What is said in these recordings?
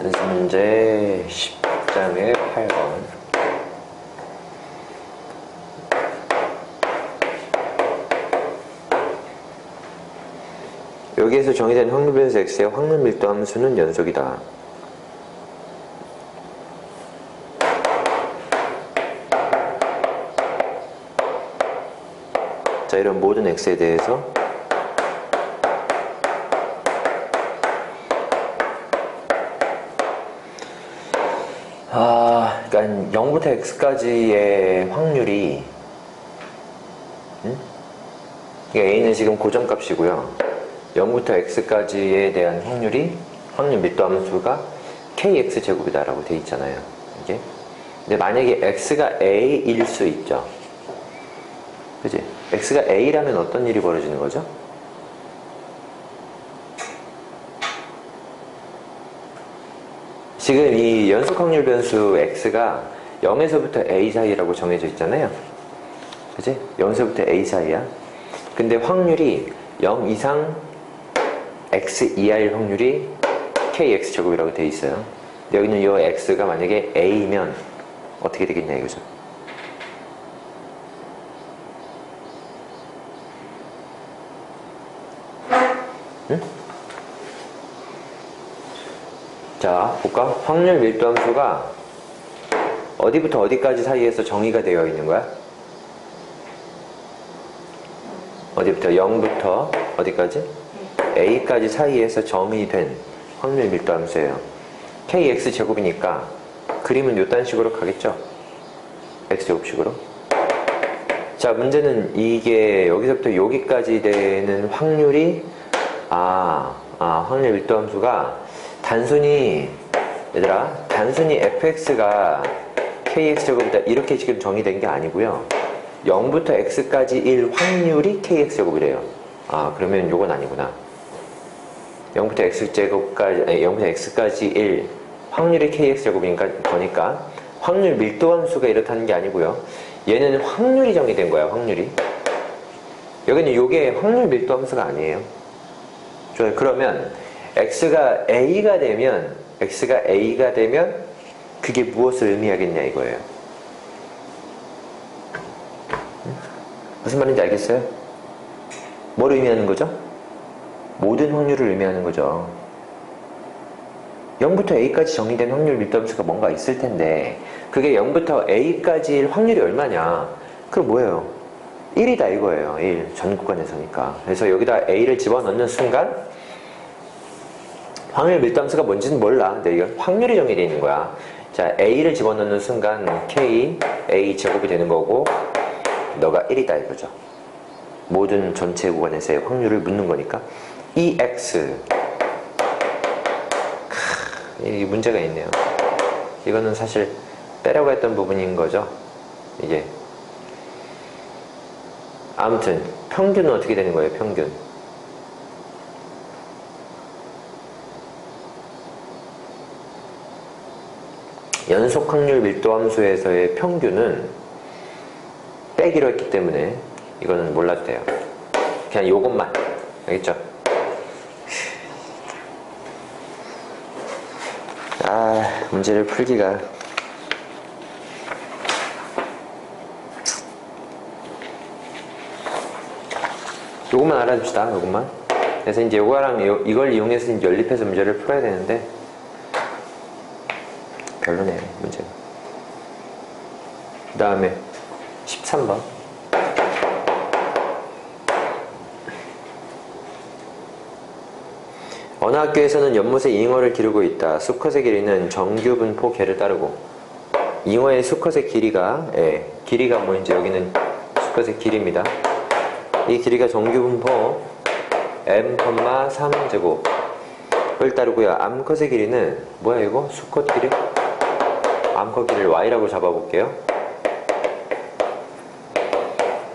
연습 문제 10장의 8번. 여기에서 정의된 확률 변수 x의 확률 밀도 함수는 연속이다. 자, 이런 모든 x에 대해서 그러니까 0부터 x까지의 확률이 그러니까 a는 지금 고정값이고요. 0부터 x까지에 대한 확률 밀도 함수가 kx제곱이다 라고 되어 있잖아요. 이게. 근데 만약에 x가 a일 수 있죠. 그치? x가 a라면 어떤 일이 벌어지는 거죠? 지금 이 연속 확률 변수 x가 0에서부터 a 사이라고 정해져 있잖아요. 그치? 0에서부터 a 사이야. 근데 확률이 0 이상 x 이하일 확률이 kx제곱이라고 되어 있어요. 근데 여기는 이 x가 만약에 a면 어떻게 되겠냐 이거죠. 응? 자, 볼까? 확률 밀도 함수가 어디부터 어디까지 사이에서 정의가 되어 있는 거야? 어디부터? 0부터 어디까지? a까지 사이에서 정의된 확률 밀도 함수예요. kx제곱이니까 그림은 요딴 식으로 가겠죠? x제곱식으로. 자, 문제는 이게 여기서부터 여기까지 되는 확률이 확률 밀도 함수가 단순히 fx가 kx제곱이다 이렇게 지금 정의된 게 아니고요. 0부터 x까지 일 확률이 kx제곱이래요. 그러면 요건 아니구나. 0부터 x까지 일 확률이 kx제곱이니까 보니까 확률 밀도 함수가 이렇다는 게 아니고요. 얘는 확률이 정의된 거야, 확률이. 여기는 요게 확률 밀도 함수가 아니에요. 좋아요. 그러면 x가 a가 되면 그게 무엇을 의미하겠냐 이거예요. 무슨 말인지 알겠어요? 뭘 의미하는 거죠? 모든 확률을 의미하는 거죠. 0부터 a까지 정의된 확률 밀도함수가 뭔가 있을 텐데 그게 0부터 a까지일 확률이 얼마냐? 그럼 뭐예요? 1이다 이거예요. 1. 전 구간에서니까. 그래서 여기다 a를 집어넣는 순간 확률 밀도함수가 뭔지는 몰라. 근데 이건 확률이 정의되어 있는 거야. 자, a를 집어넣는 순간 k, a 제곱이 되는 거고 너가 1이다 이거죠. 모든 전체 구간에서의 확률을 묻는 거니까 EX 이 문제가 있네요. 이거는 사실 빼려고 했던 부분인 거죠. 이게 아무튼 평균은 어떻게 되는 거예요? 평균 연속 확률 밀도 함수에서의 평균은 빼기로 했기 때문에 이거는 몰라도 돼요. 그냥 요것만 알겠죠? 문제를 풀기가 요것만 알아줍시다. 요것만. 그래서 이제 요거랑 이걸 이용해서 이제 연립해서 문제를 풀어야 되는데 별로네요 문제가. 그 다음에 13번 어느 학교에서는 연못에 잉어를 기르고 있다. 수컷의 길이는 정규 분포 개를 따르고 잉어의 수컷의 길이가 뭐인지 여기는 수컷의 길이입니다. 이 길이가 정규 분포 m,3제곱을 따르고요. 암컷의 길이는 뭐야 이거? 수컷 길이? 암컷 길이를 y라고 잡아볼게요.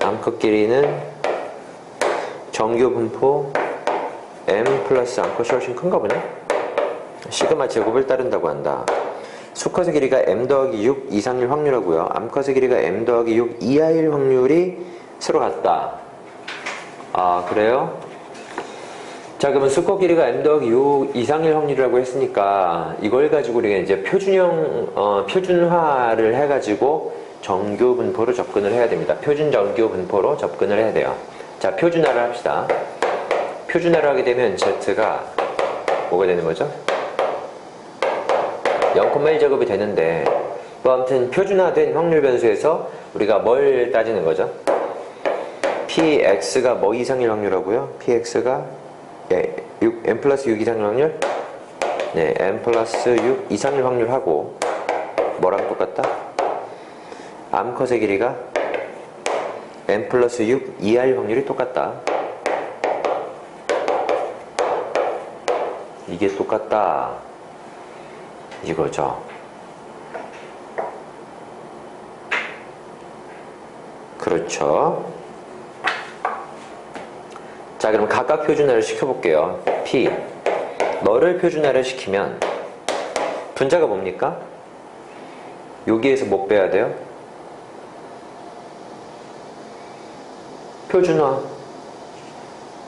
암컷 길이는 정규 분포 m 플러스 암컷이 훨씬 큰가 보네. 시그마 제곱을 따른다고 한다. 수컷의 길이가 m 더하기 6 이상일 확률하고요. 암컷의 길이가 m 더하기 6 이하일 확률이 서로 같다. 그래요? 자, 그러면 수거 길이가 m 더하기 6 이상일 확률이라고 했으니까 이걸 가지고 우리가 이제 표준화를 해가지고 정규 분포로 접근을 해야 됩니다. 표준 정규 분포로 접근을 해야 돼요. 자, 표준화를 합시다. 표준화를 하게 되면 Z가 뭐가 되는 거죠? 0,1 제곱이 되는데, 뭐 아무튼 표준화된 확률 변수에서 우리가 뭘 따지는 거죠? px가 뭐 이상일 확률하고요? px가 m 플러스 6 이상일 확률? 네, m 플러스 6 이상일 확률하고 뭐랑 똑같다? 암컷의 길이가 m 플러스 6 이하일 확률이 똑같다. 이게 똑같다. 이거죠. 그렇죠. 자, 그럼 각각 표준화를 시켜볼게요. P. 너를 표준화를 시키면 분자가 뭡니까? 여기에서 못 빼야 돼요? 표준화.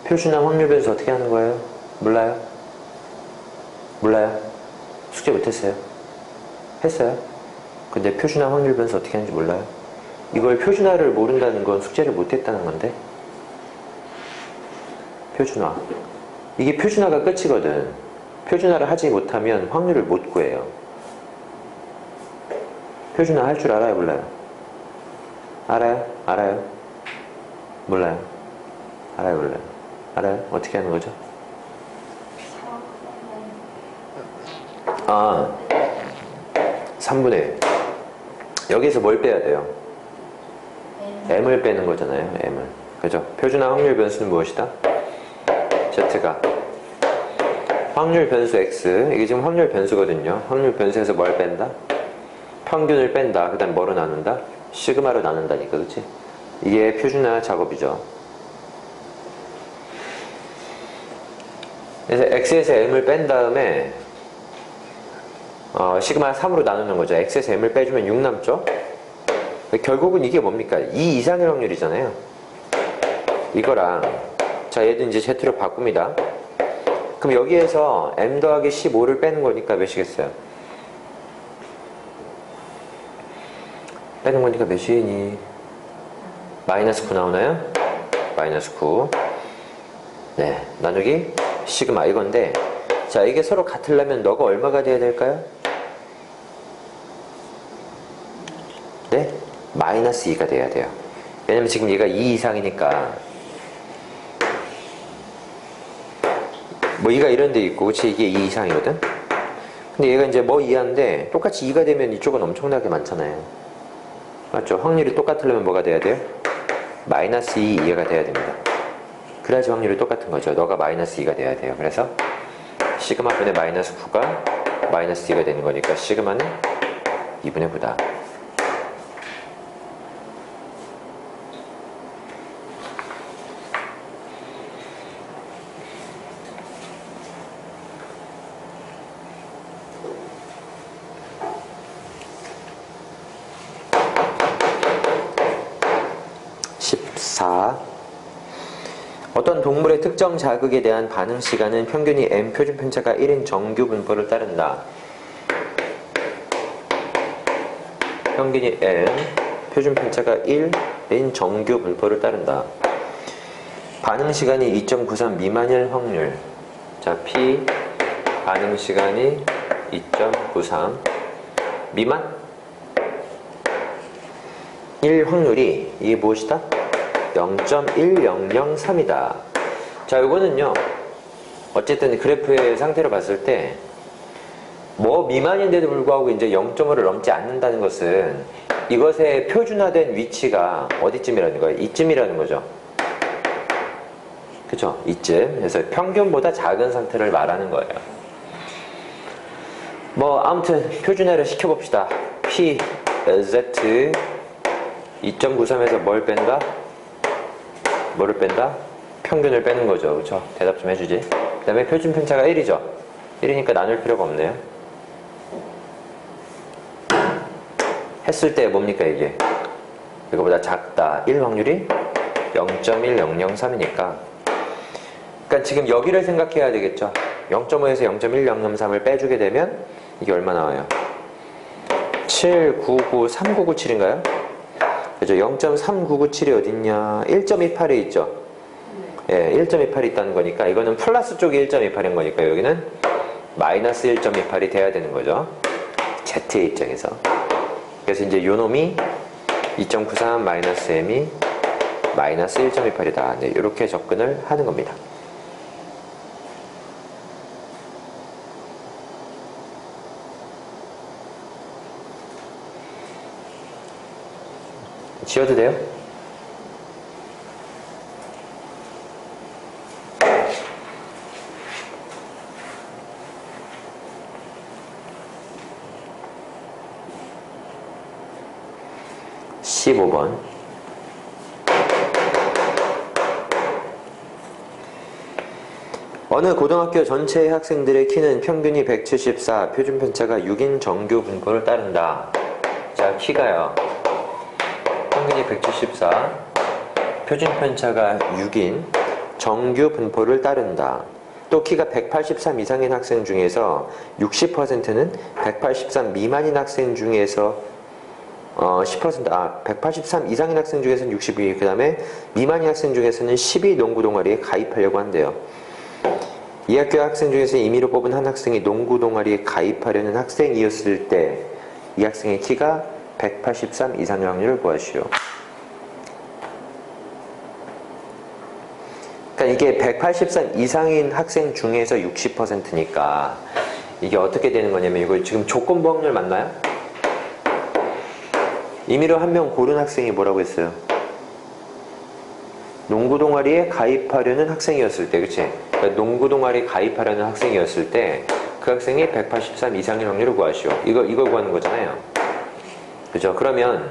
표준화 확률 변수 어떻게 하는 거예요? 몰라요? 몰라요? 숙제 못했어요? 했어요? 근데 표준화 확률 변수 어떻게 하는지 몰라요? 이걸 표준화를 모른다는 건 숙제를 못했다는 건데? 표준화. 이게 표준화가 끝이거든. 표준화를 하지 못하면 확률을 못 구해요. 표준화 할 줄 알아요? 몰라요? 알아요? 알아요? 몰라요? 알아요? 몰라요? 알아요? 어떻게 하는 거죠? 아, 3분의 1. 여기서 뭘 빼야 돼요? m을 빼는 거잖아요. m을. 그죠? 표준화 확률 변수는 무엇이다? z가 확률 변수 x, 이게 지금 확률 변수거든요. 확률 변수에서 뭘 뺀다? 평균을 뺀다. 그 다음 뭐로 나눈다? 시그마로 나눈다니까, 그치? 이게 표준화 작업이죠. 그래서 x에서 m을 뺀 다음에 시그마 3으로 나누는 거죠. x에서 m을 빼주면 6 남죠? 결국은 이게 뭡니까? 2 이상의 확률이잖아요. 이거랑, 자, 얘도 이제 z로 바꿉니다. 그럼 여기에서 m 더하기 15를 빼는 거니까 몇이겠어요? 빼는 거니까 몇이니? 마이너스 9 나오나요? 마이너스 9. 네, 나누기 시그마 이건데, 자, 이게 서로 같으려면 너가 얼마가 돼야 될까요? 네? 마이너스 2가 돼야 돼요. 왜냐면 지금 얘가 2 이상이니까. 뭐 2가 이런 데 있고, 그치? 이게 2 이상이거든? 근데 얘가 이제 뭐 2인데, 똑같이 2가 되면 이쪽은 엄청나게 많잖아요. 맞죠? 확률이 똑같으려면 뭐가 돼야 돼요? 마이너스 2 이하가 돼야 됩니다. 그래야지 확률이 똑같은 거죠. 너가 마이너스 2가 돼야 돼요. 그래서 시그마 분의 마이너스 9가 마이너스 2가 되는 거니까 시그마는 2분의 9다. 어떤 동물의 특정 자극에 대한 반응 시간은 평균이 m 표준 편차가 1인 정규 분포를 따른다. 평균이 m 표준 편차가 1인 정규 분포를 따른다. 반응 시간이 2.93 미만일 확률. 자, p 반응 시간이 2.93 미만 1 확률이 이게 무엇이다? 0.1003이다. 자, 이거는요, 어쨌든 그래프의 상태로 봤을 때, 뭐 미만인데도 불구하고 이제 0.5를 넘지 않는다는 것은 이것의 표준화된 위치가 어디쯤이라는 거예요? 이쯤이라는 거죠. 그쵸? 이쯤. 그래서 평균보다 작은 상태를 말하는 거예요. 뭐, 아무튼 표준화를 시켜봅시다. P, Z, 2.93에서 뭘 뺀다? 뭐를 뺀다? 평균을 빼는 거죠. 그렇죠? 대답 좀 해주지. 그 다음에 표준 편차가 1이죠. 1이니까 나눌 필요가 없네요. 했을 때 뭡니까 이게? 이거보다 작다. 1 확률이 0.1003이니까 그러니까 지금 여기를 생각해야 되겠죠. 0.5에서 0.1, 0.3을 빼주게 되면 이게 얼마 나와요? 7, 9, 9, 3997인가요? 그죠? 0.3997이 어딨냐? 1.28에 있죠? 예, 1.28이 있다는 거니까 이거는 플러스 쪽이 1.28인 거니까 여기는 마이너스 1.28이 돼야 되는 거죠. Z의 입장에서. 그래서 이제 요 놈이 2.93 마이너스 m이 마이너스 1.28이다. 네, 이렇게 접근을 하는 겁니다. 지워도 돼요? (15번) 어느 고등학교 전체 학생들의 키는 평균이 174, 표준 편차가 6인 정규 분포를 따른다. 자, 키가요. 평균이 174, 표준 편차가 6인 정규 분포를 따른다. 또 키가 183 이상인 학생 중에서 60%는 183 미만인 학생 중에서 10%, 183 이상인 학생 중에서는 62, 그 다음에 미만인 학생 중에서는 12 농구 동아리에 가입하려고 한대요. 이 학교 학생 중에서 임의로 뽑은 한 학생이 농구 동아리에 가입하려는 학생이었을 때 이 학생의 키가 183 이상의 확률을 구하시오. 그러니까 이게 183 이상인 학생 중에서 60%니까 이게 어떻게 되는 거냐면 이거 지금 조건부 확률 맞나요? 임의로 한 명 고른 학생이 뭐라고 했어요? 농구 동아리에 가입하려는 학생이었을 때, 그치? 그러니까 농구 동아리에 가입하려는 학생이었을 때 그 학생이 183 이상의 확률을 구하시오. 이걸 구하는 거잖아요. 그죠? 그러면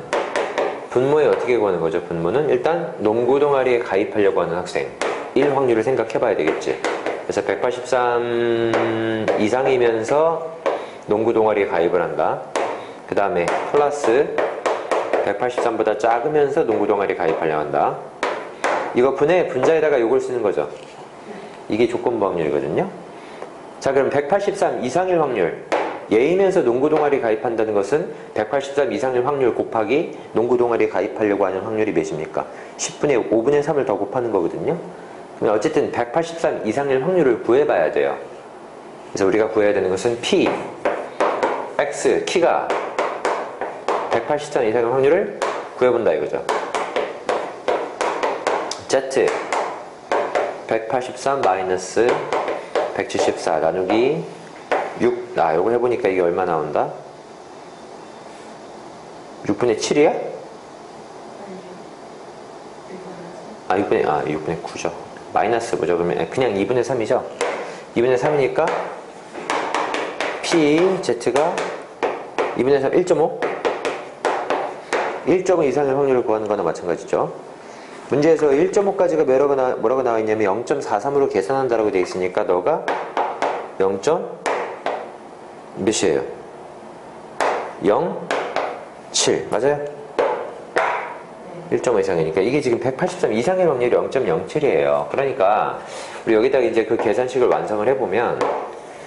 분모에 어떻게 구하는 거죠? 분모는 일단 농구 동아리에 가입하려고 하는 학생 1 확률을 생각해 봐야 되겠지. 그래서 183 이상이면서 농구 동아리에 가입을 한다. 그 다음에 플러스 183보다 작으면서 농구 동아리에 가입하려고 한다. 이거 분자에다가 요걸 쓰는 거죠. 이게 조건부 확률이거든요. 자, 그럼 183 이상일 확률, 얘이면서 농구 동아리 가입한다는 것은 183 이상일 확률 곱하기 농구 동아리에 가입하려고 하는 확률이 몇입니까? 10분의 5분의 3을 더 곱하는 거거든요. 그러면 어쨌든 183 이상일 확률을 구해봐야 돼요. 그래서 우리가 구해야 되는 것은 P, X, 키가 183 이상의 확률을 구해본다 이거죠. Z 183 마이너스 174 나누기 6. 요거 해보니까 이게 얼마 나온다? 6분의 7이야? 6분의 9죠. 마이너스 뭐죠? 그러면 그냥 2분의 3이죠? 2분의 3이니까 P, Z가 2분의 3, 1.5? 1.5 이상의 확률을 구하는 거나 마찬가지죠. 문제에서 1.5까지가 뭐라고 나와 있냐면 0.43으로 계산한다라고 되어 있으니까 너가 0. 몇이에요? 0.7 맞아요? 1.5 이상이니까 이게 지금 183 이상의 확률이 0.07이에요. 그러니까 우리 여기다가 이제 그 계산식을 완성을 해보면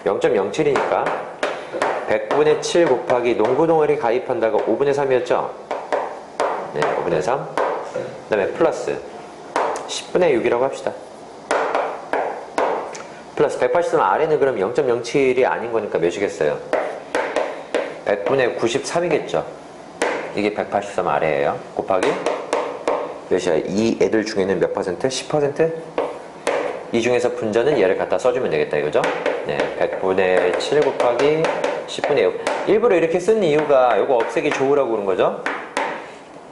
0.07이니까 100분의 7 곱하기 농구 동아리 가입한다가 5분의 3이었죠? 네, 5분의 3. 그 다음에 플러스 10분의 6이라고 합시다. 플러스 183 아래는 그럼 0.07이 아닌 거니까 몇이겠어요? 100분의 93이겠죠? 이게 183 아래예요. 곱하기 몇이야? 이 애들 중에는 몇 퍼센트? 10%? 이 중에서 분자는 얘를 갖다 써주면 되겠다 이거죠? 네, 100분의 7 곱하기 10분의 6. 일부러 이렇게 쓴 이유가 이거 없애기 좋으라고 그런 거죠?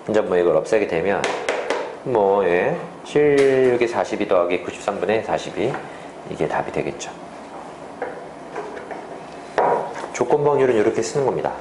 이제 뭐 이걸 없애게 되면 7, 6이 42 더하기 93분의 42 이게 답이 되겠죠. 조건부 확률은 이렇게 쓰는 겁니다.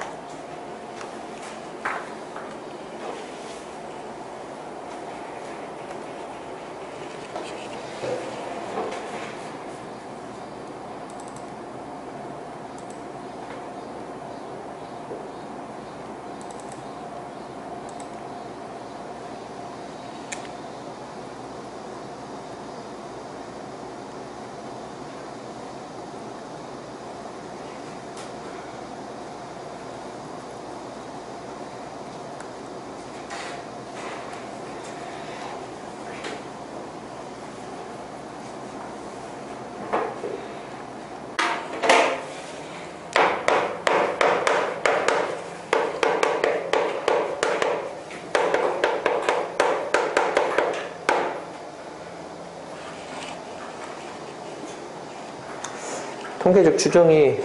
통계적 추정이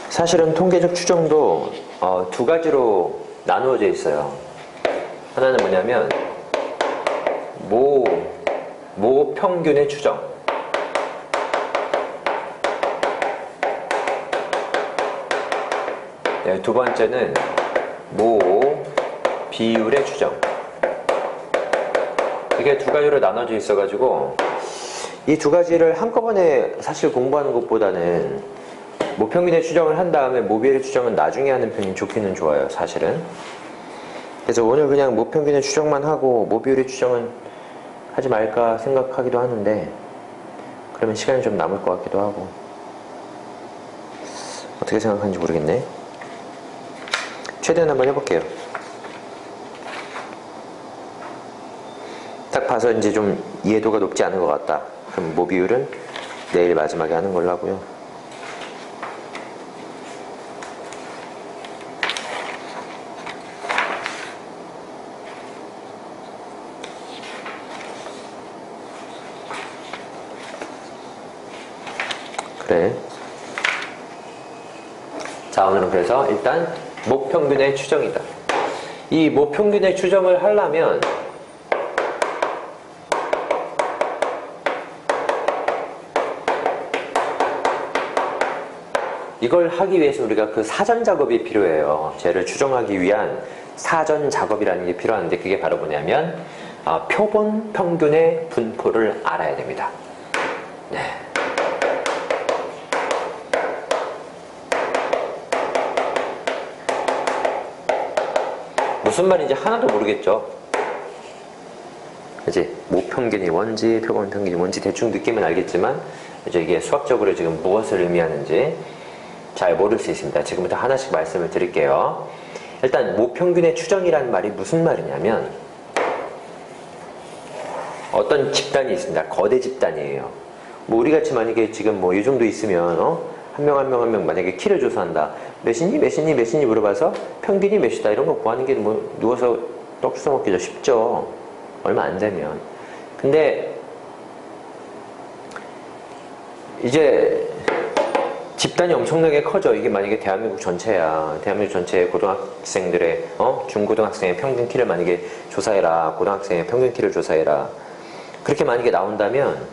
사실은 통계적 추정도 두 가지로 나누어져 있어요. 하나는 뭐냐면 모 평균의 추정. 네, 두 번째는 모 비율의 추정. 이게 두 가지로 나눠져 있어가지고 이 두 가지를 한꺼번에 사실 공부하는 것보다는 모평균의 추정을 한 다음에 모비율의 추정은 나중에 하는 편이 좋기는 좋아요, 사실은. 그래서 오늘 그냥 모평균의 추정만 하고 모비율의 추정은 하지 말까 생각하기도 하는데, 그러면 시간이 좀 남을 것 같기도 하고, 어떻게 생각하는지 모르겠네. 최대한 한번 해볼게요. 딱 봐서 이제 좀 이해도가 높지 않은 것 같다. 그럼 모비율은 내일 마지막에 하는 걸로 하고요. 그래. 자, 오늘은 그래서 일단 모평균의 추정이다. 이 모평균의 추정을 하려면 이걸 하기 위해서 우리가 그 사전 작업이 필요해요. 쟤를 추정하기 위한 사전 작업이라는 게 필요한데, 그게 바로 뭐냐면 표본 평균의 분포를 알아야 됩니다. 네. 무슨 말인지 하나도 모르겠죠? 이제 모평균이 뭔지 표본 평균이 뭔지 대충 느낌은 알겠지만 이제 이게 수학적으로 지금 무엇을 의미하는지 잘 모를 수 있습니다. 지금부터 하나씩 말씀을 드릴게요. 일단 모평균의 추정이라는 말이 무슨 말이냐면, 어떤 집단이 있습니다. 거대 집단이에요. 뭐 우리같이 만약에 지금 뭐 이 정도 있으면 한 명 한 명 한 명 만약에 키를 조사한다. 몇이니 물어봐서 평균이 몇이다 이런 거 구하는 게 뭐 누워서 떡 주워 먹기도 쉽죠. 얼마 안 되면. 근데 이제 집단이 엄청나게 커져. 이게 만약에 대한민국 전체야. 대한민국 전체의 고등학생들의 중고등학생의 평균 키를 만약에 조사해라. 고등학생의 평균 키를 조사해라. 그렇게 만약에 나온다면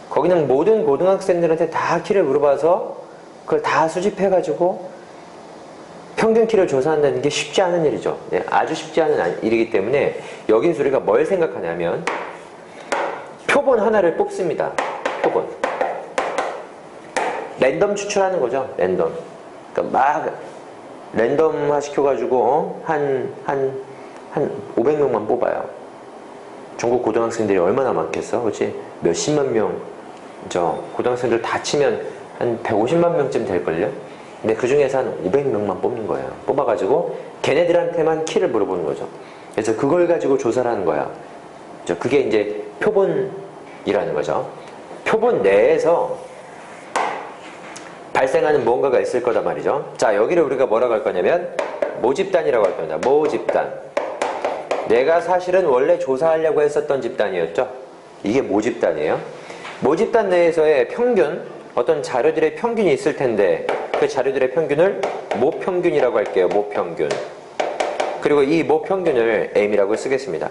거기는 모든 고등학생들한테 다 키를 물어봐서 그걸 다 수집해가지고 평균 키를 조사한다는 게 쉽지 않은 일이죠. 네, 아주 쉽지 않은 일이기 때문에 여기서 우리가 뭘 생각하냐면 표본 하나를 뽑습니다. 표본. 랜덤 추출하는 거죠. 랜덤. 그러니까 막 랜덤화 시켜가지고 한 500명만 뽑아요. 중국 고등학생들이 얼마나 많겠어? 그렇지? 몇십만 명, 고등학생들 다 치면 한 150만 명쯤 될걸요? 근데 그 중에서 한 500명만 뽑는 거예요. 뽑아가지고 걔네들한테만 키를 물어보는 거죠. 그래서 그걸 가지고 조사를 하는 거야. 그게 이제 표본이라는 거죠. 표본 내에서 발생하는 무언가가 있을 거다 말이죠. 자, 여기를 우리가 뭐라고 할 거냐면 모집단이라고 할 겁니다. 모집단. 내가 사실은 원래 조사하려고 했었던 집단이었죠. 이게 모집단이에요. 모집단 내에서의 평균, 어떤 자료들의 평균이 있을 텐데 그 자료들의 평균을 모평균이라고 할게요. 모평균. 그리고 이 모평균을 M이라고 쓰겠습니다.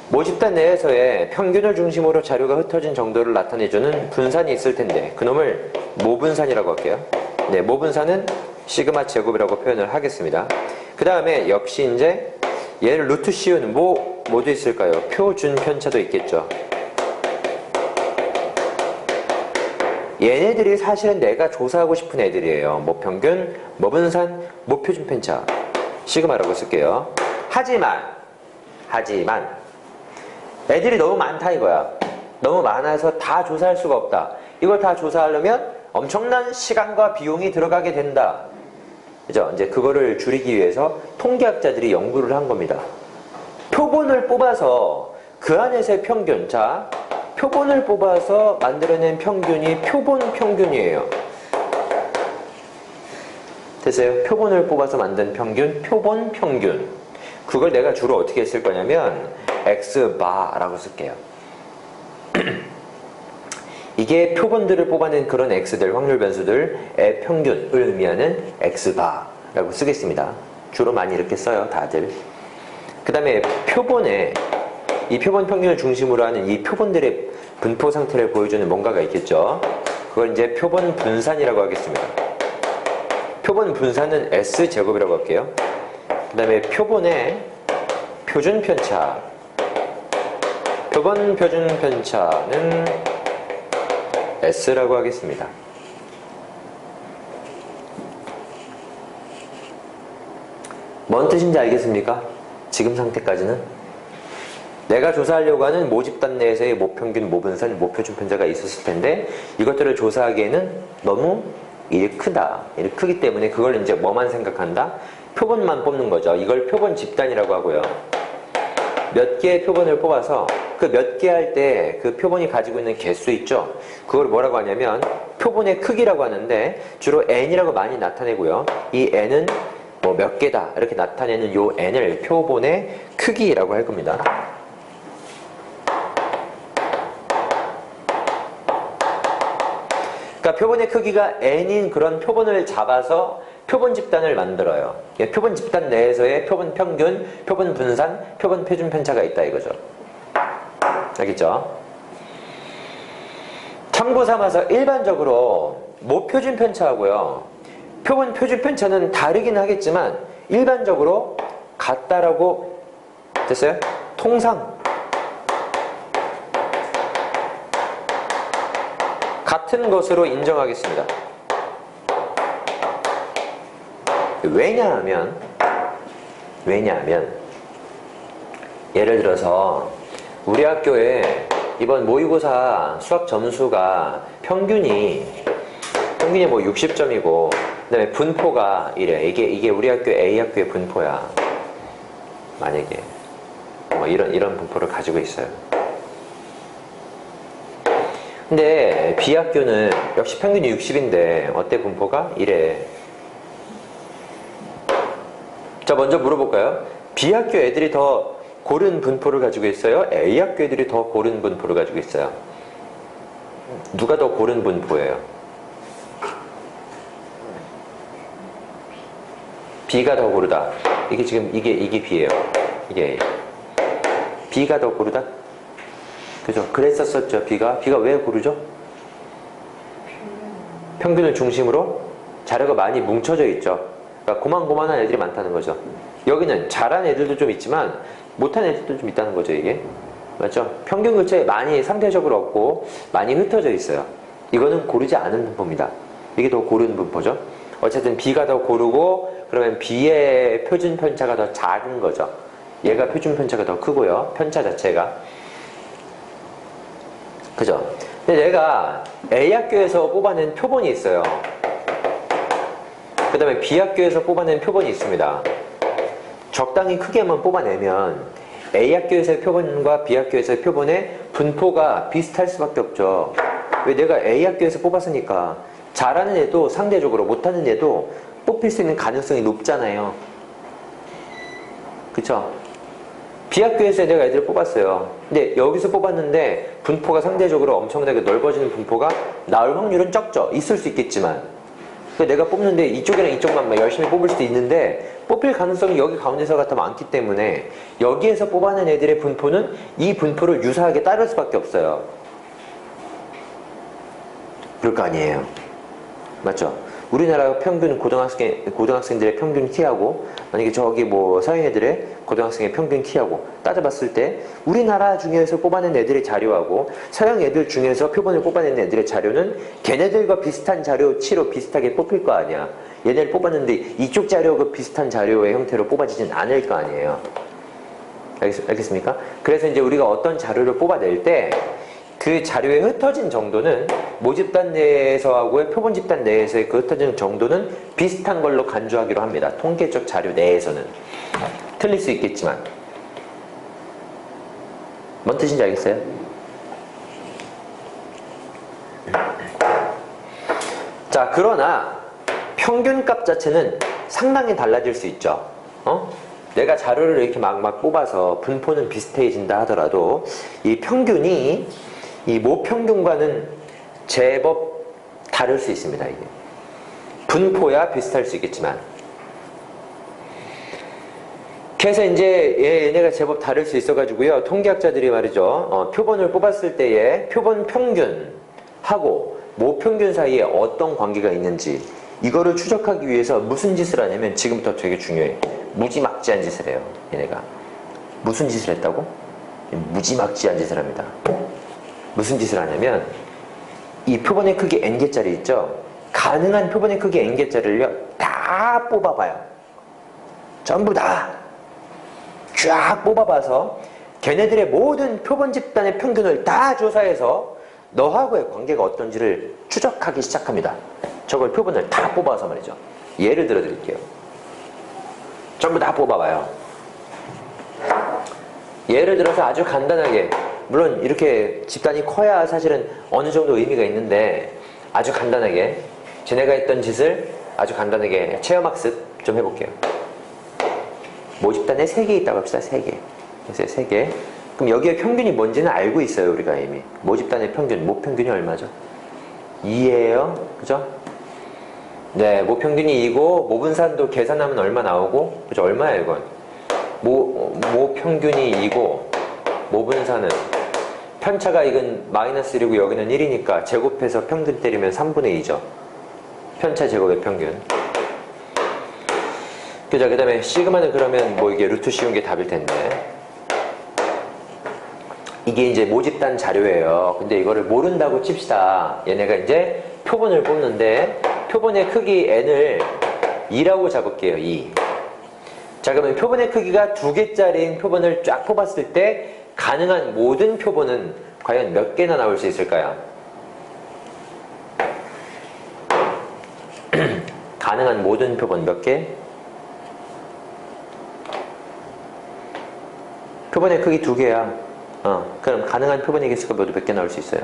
모집단 내에서의 평균을 중심으로 자료가 흩어진 정도를 나타내주는 분산이 있을 텐데 그놈을 모분산이라고 할게요. 네, 모분산은 시그마 제곱이라고 표현을 하겠습니다. 그 다음에 역시 이제 얘를 루트 씌우는 뭐도 있을까요? 표준 편차도 있겠죠. 얘네들이 사실은 내가 조사하고 싶은 애들이에요. 모평균, 모분산, 모표준 편차. 시그마라고 쓸게요. 하지만 애들이 너무 많다 이거야. 너무 많아서 다 조사할 수가 없다. 이걸 다 조사하려면 엄청난 시간과 비용이 들어가게 된다. 그죠? 이제 그거를 줄이기 위해서 통계학자들이 연구를 한 겁니다. 표본을 뽑아서 그 안에서의 평균. 자, 표본을 뽑아서 만들어낸 평균이 표본 평균이에요. 됐어요? 표본을 뽑아서 만든 평균, 표본 평균. 그걸 내가 주로 어떻게 쓸 거냐면 X바라고 쓸게요. 이게 표본들을 뽑아낸 그런 x들, 확률 변수들의 평균을 의미하는 x바라고 쓰겠습니다. 주로 많이 이렇게 써요, 다들. 그 다음에 표본에, 이 표본 평균을 중심으로 하는 이 표본들의 분포 상태를 보여주는 뭔가가 있겠죠. 그걸 이제 표본 분산이라고 하겠습니다. 표본 분산은 S제곱이라고 할게요. 그 다음에 표본의 표준 편차. 표본 표준 편차는 S라고 하겠습니다. 뭔 뜻인지 알겠습니까? 지금 상태까지는? 내가 조사하려고 하는 모집단 내에서의 모평균, 모분산, 모표준 편차가 있었을 텐데 이것들을 조사하기에는 너무 일이 크다. 일이 크기 때문에 그걸 이제 뭐만 생각한다? 표본만 뽑는 거죠. 이걸 표본 집단이라고 하고요. 몇 개의 표본을 뽑아서 그 몇 개 할 때 그 표본이 가지고 있는 개수 있죠? 그걸 뭐라고 하냐면 표본의 크기라고 하는데 주로 n이라고 많이 나타내고요. 이 n은 뭐 몇 개다 이렇게 나타내는 요 n을 표본의 크기라고 할 겁니다. 그러니까 표본의 크기가 n인 그런 표본을 잡아서 표본 집단을 만들어요. 표본 집단 내에서의 표본 평균, 표본 분산, 표본 표준 편차가 있다 이거죠. 알겠죠? 참고 삼아서 일반적으로 모표준 편차하고요. 표본 표준 편차는 다르긴 하겠지만 일반적으로 같다라고 됐어요? 통상 같은 것으로 인정하겠습니다. 왜냐하면 예를 들어서 우리 학교에 이번 모의고사 수학 점수가 평균이 뭐 60점이고 그다음에 분포가 이래. 이게 우리 학교 A 학교의 분포야. 만약에 뭐 이런 분포를 가지고 있어요. 근데 B 학교는 역시 평균이 60인데 어때 분포가? 이래. 자, 먼저 물어볼까요? B 학교 애들이 더 고른 분포를 가지고 있어요? A 학교 애들이 더 고른 분포를 가지고 있어요? 누가 더 고른 분포예요? B가 더 고르다. 이게 지금 이게 B예요. 이게 A. B가 더 고르다? 그죠? 그랬었었죠. B가 왜 고르죠? 평균을 중심으로 자료가 많이 뭉쳐져 있죠. 그러니까 고만고만한 애들이 많다는 거죠. 여기는 잘한 애들도 좀 있지만 못한 애들도 좀 있다는 거죠. 이게 맞죠? 평균 근처에 많이 상대적으로 없고 많이 흩어져 있어요. 이거는 고르지 않은 분포입니다. 이게 더 고른 분포죠. 어쨌든 B가 더 고르고 그러면 B의 표준 편차가 더 작은 거죠. 얘가 표준 편차가 더 크고요. 편차 자체가. 그죠? 근데 내가 A 학교에서 뽑아낸 표본이 있어요. 그 다음에 B 학교에서 뽑아낸 표본이 있습니다. 적당히 크게만 뽑아내면 A 학교에서의 표본과 B 학교에서의 표본의 분포가 비슷할 수밖에 없죠. 왜? 내가 A 학교에서 뽑았으니까 잘하는 애도 상대적으로 못하는 애도 뽑힐 수 있는 가능성이 높잖아요. 그쵸? B 학교에서 내가 애들을 뽑았어요. 근데 여기서 뽑았는데 분포가 상대적으로 엄청나게 넓어지는 분포가 나올 확률은 적죠. 있을 수 있겠지만 내가 뽑는데 이쪽이랑 이쪽만 열심히 뽑을 수도 있는데 뽑힐 가능성이 여기 가운데서가 더 많기 때문에 여기에서 뽑아낸 애들의 분포는 이 분포를 유사하게 따를 수밖에 없어요. 그럴 거 아니에요. 맞죠? 우리나라 평균 고등학생들의 평균 키하고 만약에 저기 뭐 서양 애들의 고등학생의 평균 키하고 따져봤을 때 우리나라 중에서 뽑아낸 애들의 자료하고 서양 애들 중에서 표본을 뽑아낸 애들의 자료는 걔네들과 비슷한 자료치로 비슷하게 뽑힐 거 아니야. 얘네를 뽑았는데 이쪽 자료가 비슷한 자료의 형태로 뽑아지진 않을 거 아니에요. 알겠습니까? 그래서 이제 우리가 어떤 자료를 뽑아낼 때 그 자료의 흩어진 정도는 모집단 내에서하고의 표본 집단 내에서의 그 흩어진 정도는 비슷한 걸로 간주하기로 합니다. 통계적 자료 내에서는. 틀릴 수 있겠지만. 뭔 뜻인지 알겠어요? 자, 그러나 평균값 자체는 상당히 달라질 수 있죠. 내가 자료를 이렇게 막 뽑아서 분포는 비슷해진다 하더라도 이 평균이 이 모평균과는 제법 다를 수 있습니다. 이게 분포야 비슷할 수 있겠지만, 그래서 이제 얘네가 제법 다를 수 있어가지고요, 통계학자들이 말이죠, 표본을 뽑았을 때의 표본 평균하고 모평균 사이에 어떤 관계가 있는지 이거를 추적하기 위해서 무슨 짓을 하냐면, 지금부터 되게 중요해. 무지막지한 짓을 해요. 얘네가 무슨 짓을 했다고? 무지막지한 짓을 합니다. 무슨 짓을 하냐면, 이 표본의 크기 n개짜리 있죠? 가능한 표본의 크기 n개짜리를요 다 뽑아봐요. 전부 다 쫙 뽑아봐서 걔네들의 모든 표본 집단의 평균을 다 조사해서 너하고의 관계가 어떤지를 추적하기 시작합니다. 저걸 표본을 다 뽑아서 말이죠. 예를 들어 드릴게요. 전부 다 뽑아봐요. 예를 들어서 아주 간단하게, 물론 이렇게 집단이 커야 사실은 어느 정도 의미가 있는데, 아주 간단하게 쟤네가 했던 짓을 아주 간단하게 체험학습 좀 해볼게요. 모집단에 3개 있다고 합시다. 3개. 그래서 3개. 그럼 여기에 평균이 뭔지는 알고 있어요. 우리가 이미. 모집단의 평균, 모평균이 얼마죠? 2예요. 그죠? 네, 모평균이 2고 모분산도 계산하면 얼마 나오고, 그죠? 얼마야 이건? 모평균이 2고 모분산은 편차가 이건 마이너스 1이고 여기는 1이니까 제곱해서 평균 때리면 3분의 2죠. 편차 제곱의 평균. 그죠? 그 다음에 시그마는 그러면 뭐 이게 루트 씌운 게 답일 텐데, 이게 이제 모집단 자료예요. 근데 이거를 모른다고 칩시다. 얘네가 이제 표본을 뽑는데 표본의 크기 n을 2라고 잡을게요. 2. 자, 그러면 표본의 크기가 2개짜리인 표본을 쫙 뽑았을 때 가능한 모든 표본은 과연 몇 개나 나올 수 있을까요? 가능한 모든 표본 몇 개? 표본의 크기 2개야. 그럼 가능한 표본의 개수가 모두 몇 개 나올 수 있어요?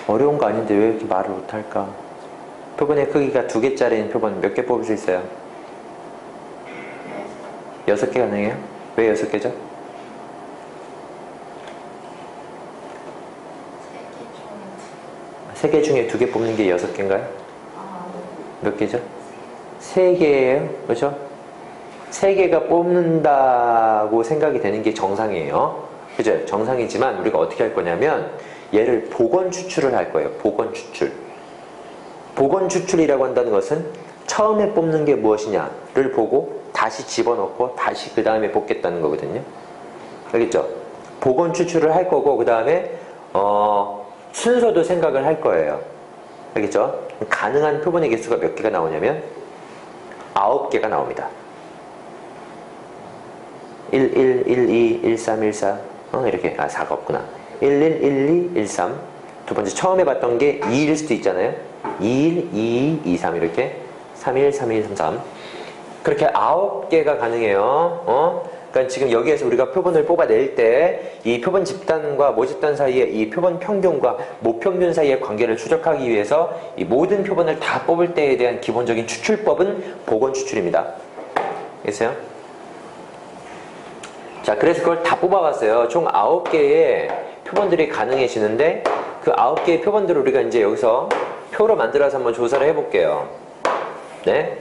어려운 거 아닌데 왜 이렇게 말을 못할까? 표본의 크기가 2개짜리인 표본 몇 개 뽑을 수 있어요? 6개 가능해요? 왜 6개죠? 3개 중에 2개 뽑는 게 6개인가요? 몇 개죠? 3개예요. 그렇죠? 3개가 뽑는다고 생각이 되는 게 정상이에요. 그죠? 정상이지만 우리가 어떻게 할 거냐면 얘를 복원 추출을 할 거예요. 복원 추출. 복원 추출이라고 한다는 것은 처음에 뽑는 게 무엇이냐를 보고 다시 집어넣고 다시 그 다음에 뽑겠다는 거거든요. 알겠죠? 복원 추출을 할 거고 그 다음에 순서도 생각을 할 거예요. 알겠죠? 가능한 표본의 개수가 몇 개가 나오냐면 9개가 나옵니다. 1, 1, 1, 2, 1, 3, 1, 4 이렇게 4가 없구나. 1, 1, 1, 2, 1, 3 두 번째 처음에 봤던 게 2일 수도 있잖아요. 2, 1, 2, 2, 3 이렇게 3, 1, 3, 1, 3, 3 그렇게 9개가 가능해요. 그러니까 지금 여기에서 우리가 표본을 뽑아낼 때 이 표본 집단과 모집단 사이에 이 표본 평균과 모평균 사이의 관계를 추적하기 위해서 이 모든 표본을 다 뽑을 때에 대한 기본적인 추출법은 복원 추출입니다. 알겠어요? 자, 그래서 그걸 다 뽑아봤어요. 총 9개의 표본들이 가능해지는데 그 9개의 표본들을 우리가 이제 여기서 표로 만들어서 한번 조사를 해볼게요. 네?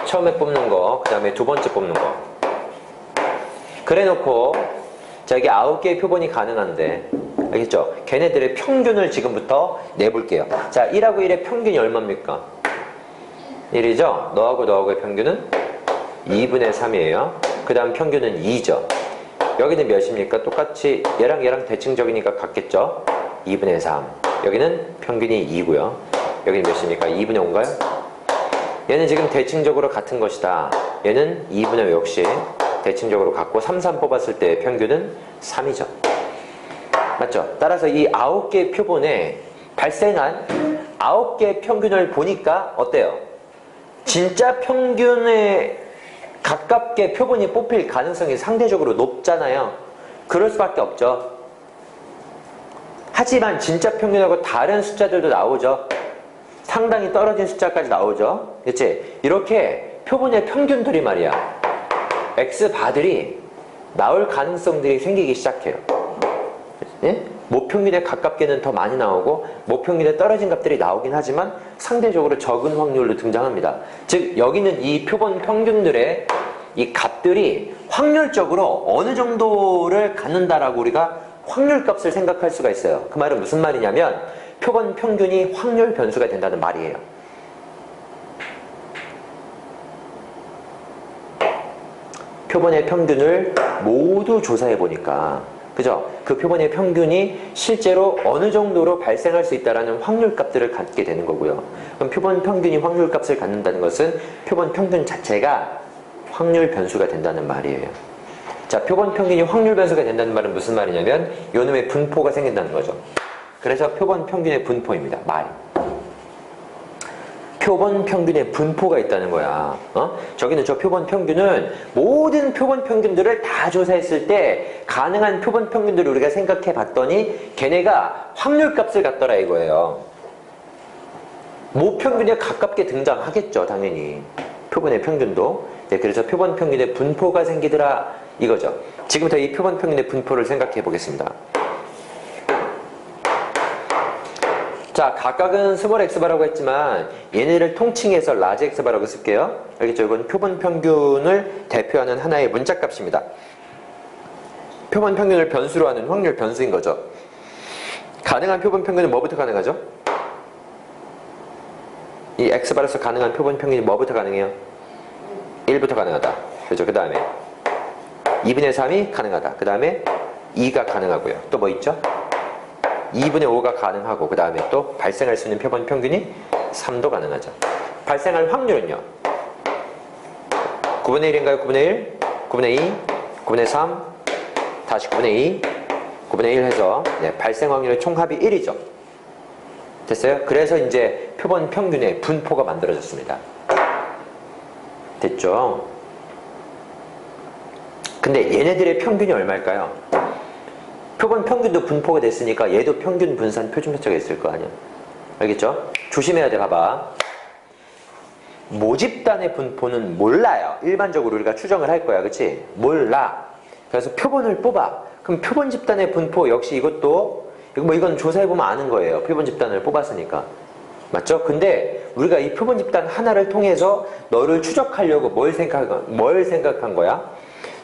처음에 뽑는 거, 그 다음에 두 번째 뽑는 거. 그래 놓고, 자, 여기 9개의 표본이 가능한데, 알겠죠? 걔네들의 평균을 지금부터 내볼게요. 자, 1하고 1의 평균이 얼마입니까? 1이죠? 너하고 너하고의 평균은 2분의 3이에요. 그 다음 평균은 2죠. 여기는 몇입니까? 똑같이 얘랑 대칭적이니까 같겠죠? 2분의 3. 여기는 평균이 2고요. 여기는 몇입니까? 2분의 5인가요? 얘는 지금 대칭적으로 같은 것이다. 얘는 2분의 5 역시 대칭적으로 같고 3, 3 뽑았을 때 평균은 3이죠. 맞죠? 따라서 이 9개의 표본에 발생한 9개의 평균을 보니까 어때요? 진짜 평균에 가깝게 표본이 뽑힐 가능성이 상대적으로 높잖아요. 그럴 수밖에 없죠. 하지만 진짜 평균하고 다른 숫자들도 나오죠. 상당히 떨어진 숫자까지 나오죠. 그치? 이렇게 표본의 평균들이 말이야, X바들이 나올 가능성들이 생기기 시작해요. 예? 모평균에 가깝게는 더 많이 나오고 모평균에 떨어진 값들이 나오긴 하지만 상대적으로 적은 확률로 등장합니다. 즉 여기는 이 표본 평균들의 이 값들이 확률적으로 어느 정도를 갖는다라고 우리가 확률값을 생각할 수가 있어요. 그 말은 무슨 말이냐면 표본 평균이 확률 변수가 된다는 말이에요. 표본의 평균을 모두 조사해 보니까 그죠? 그 표본의 평균이 실제로 어느 정도로 발생할 수 있다는 확률값들을 갖게 되는 거고요. 그럼 표본 평균이 확률값을 갖는다는 것은 표본 평균 자체가 확률 변수가 된다는 말이에요. 자, 표본 평균이 확률 변수가 된다는 말은 무슨 말이냐면 요놈의 분포가 생긴다는 거죠. 그래서 표본 평균의 분포입니다. 말이. 표본 평균의 분포가 있다는 거야. 저기는 저 표본 평균은 모든 표본 평균들을 다 조사했을 때 가능한 표본 평균들을 우리가 생각해 봤더니 걔네가 확률값을 갖더라 이거예요. 모평균에 가깝게 등장하겠죠, 당연히. 표본의 평균도. 네, 그래서 표본 평균의 분포가 생기더라 이거죠. 지금부터 이 표본 평균의 분포를 생각해 보겠습니다. 자, 각각은 스몰 x바라고 했지만 얘네를 통칭해서 라지 x바라고 쓸게요. 알겠죠? 이건 표본 평균을 대표하는 하나의 문자값입니다. 표본 평균을 변수로 하는 확률 변수인 거죠. 가능한 표본 평균은 뭐부터 가능하죠? 이 x바라서 가능한 표본 평균이 뭐부터 가능해요? 1부터 가능하다. 그죠? 그 다음에 2분의 3이 가능하다. 그 다음에 2가 가능하고요. 또 뭐 있죠? 2분의 5가 가능하고 그 다음에 또 발생할 수 있는 표본 평균이 3도 가능하죠. 발생할 확률은요. 9분의 1인가요? 9분의 1? 9분의 2? 9분의 3? 다시 9분의 2? 9분의 1 해서 발생 확률의 총합이 1이죠. 됐어요? 그래서 이제 표본 평균의 분포가 만들어졌습니다. 됐죠? 근데 얘네들의 평균이 얼마일까요? 표본 평균도 분포가 됐으니까 얘도 평균 분산 표준 편차가 있을 거 아니야. 알겠죠? 조심해야 돼. 봐봐. 모집단의 분포는 몰라요. 일반적으로 우리가 추정을 할 거야. 그치? 몰라. 그래서 표본을 뽑아. 그럼 표본 집단의 분포 역시 이것도 이건 조사해보면 아는 거예요. 표본 집단을 뽑았으니까. 맞죠? 근데 우리가 이 표본 집단 하나를 통해서 너를 추적하려고 뭘 생각한 거야?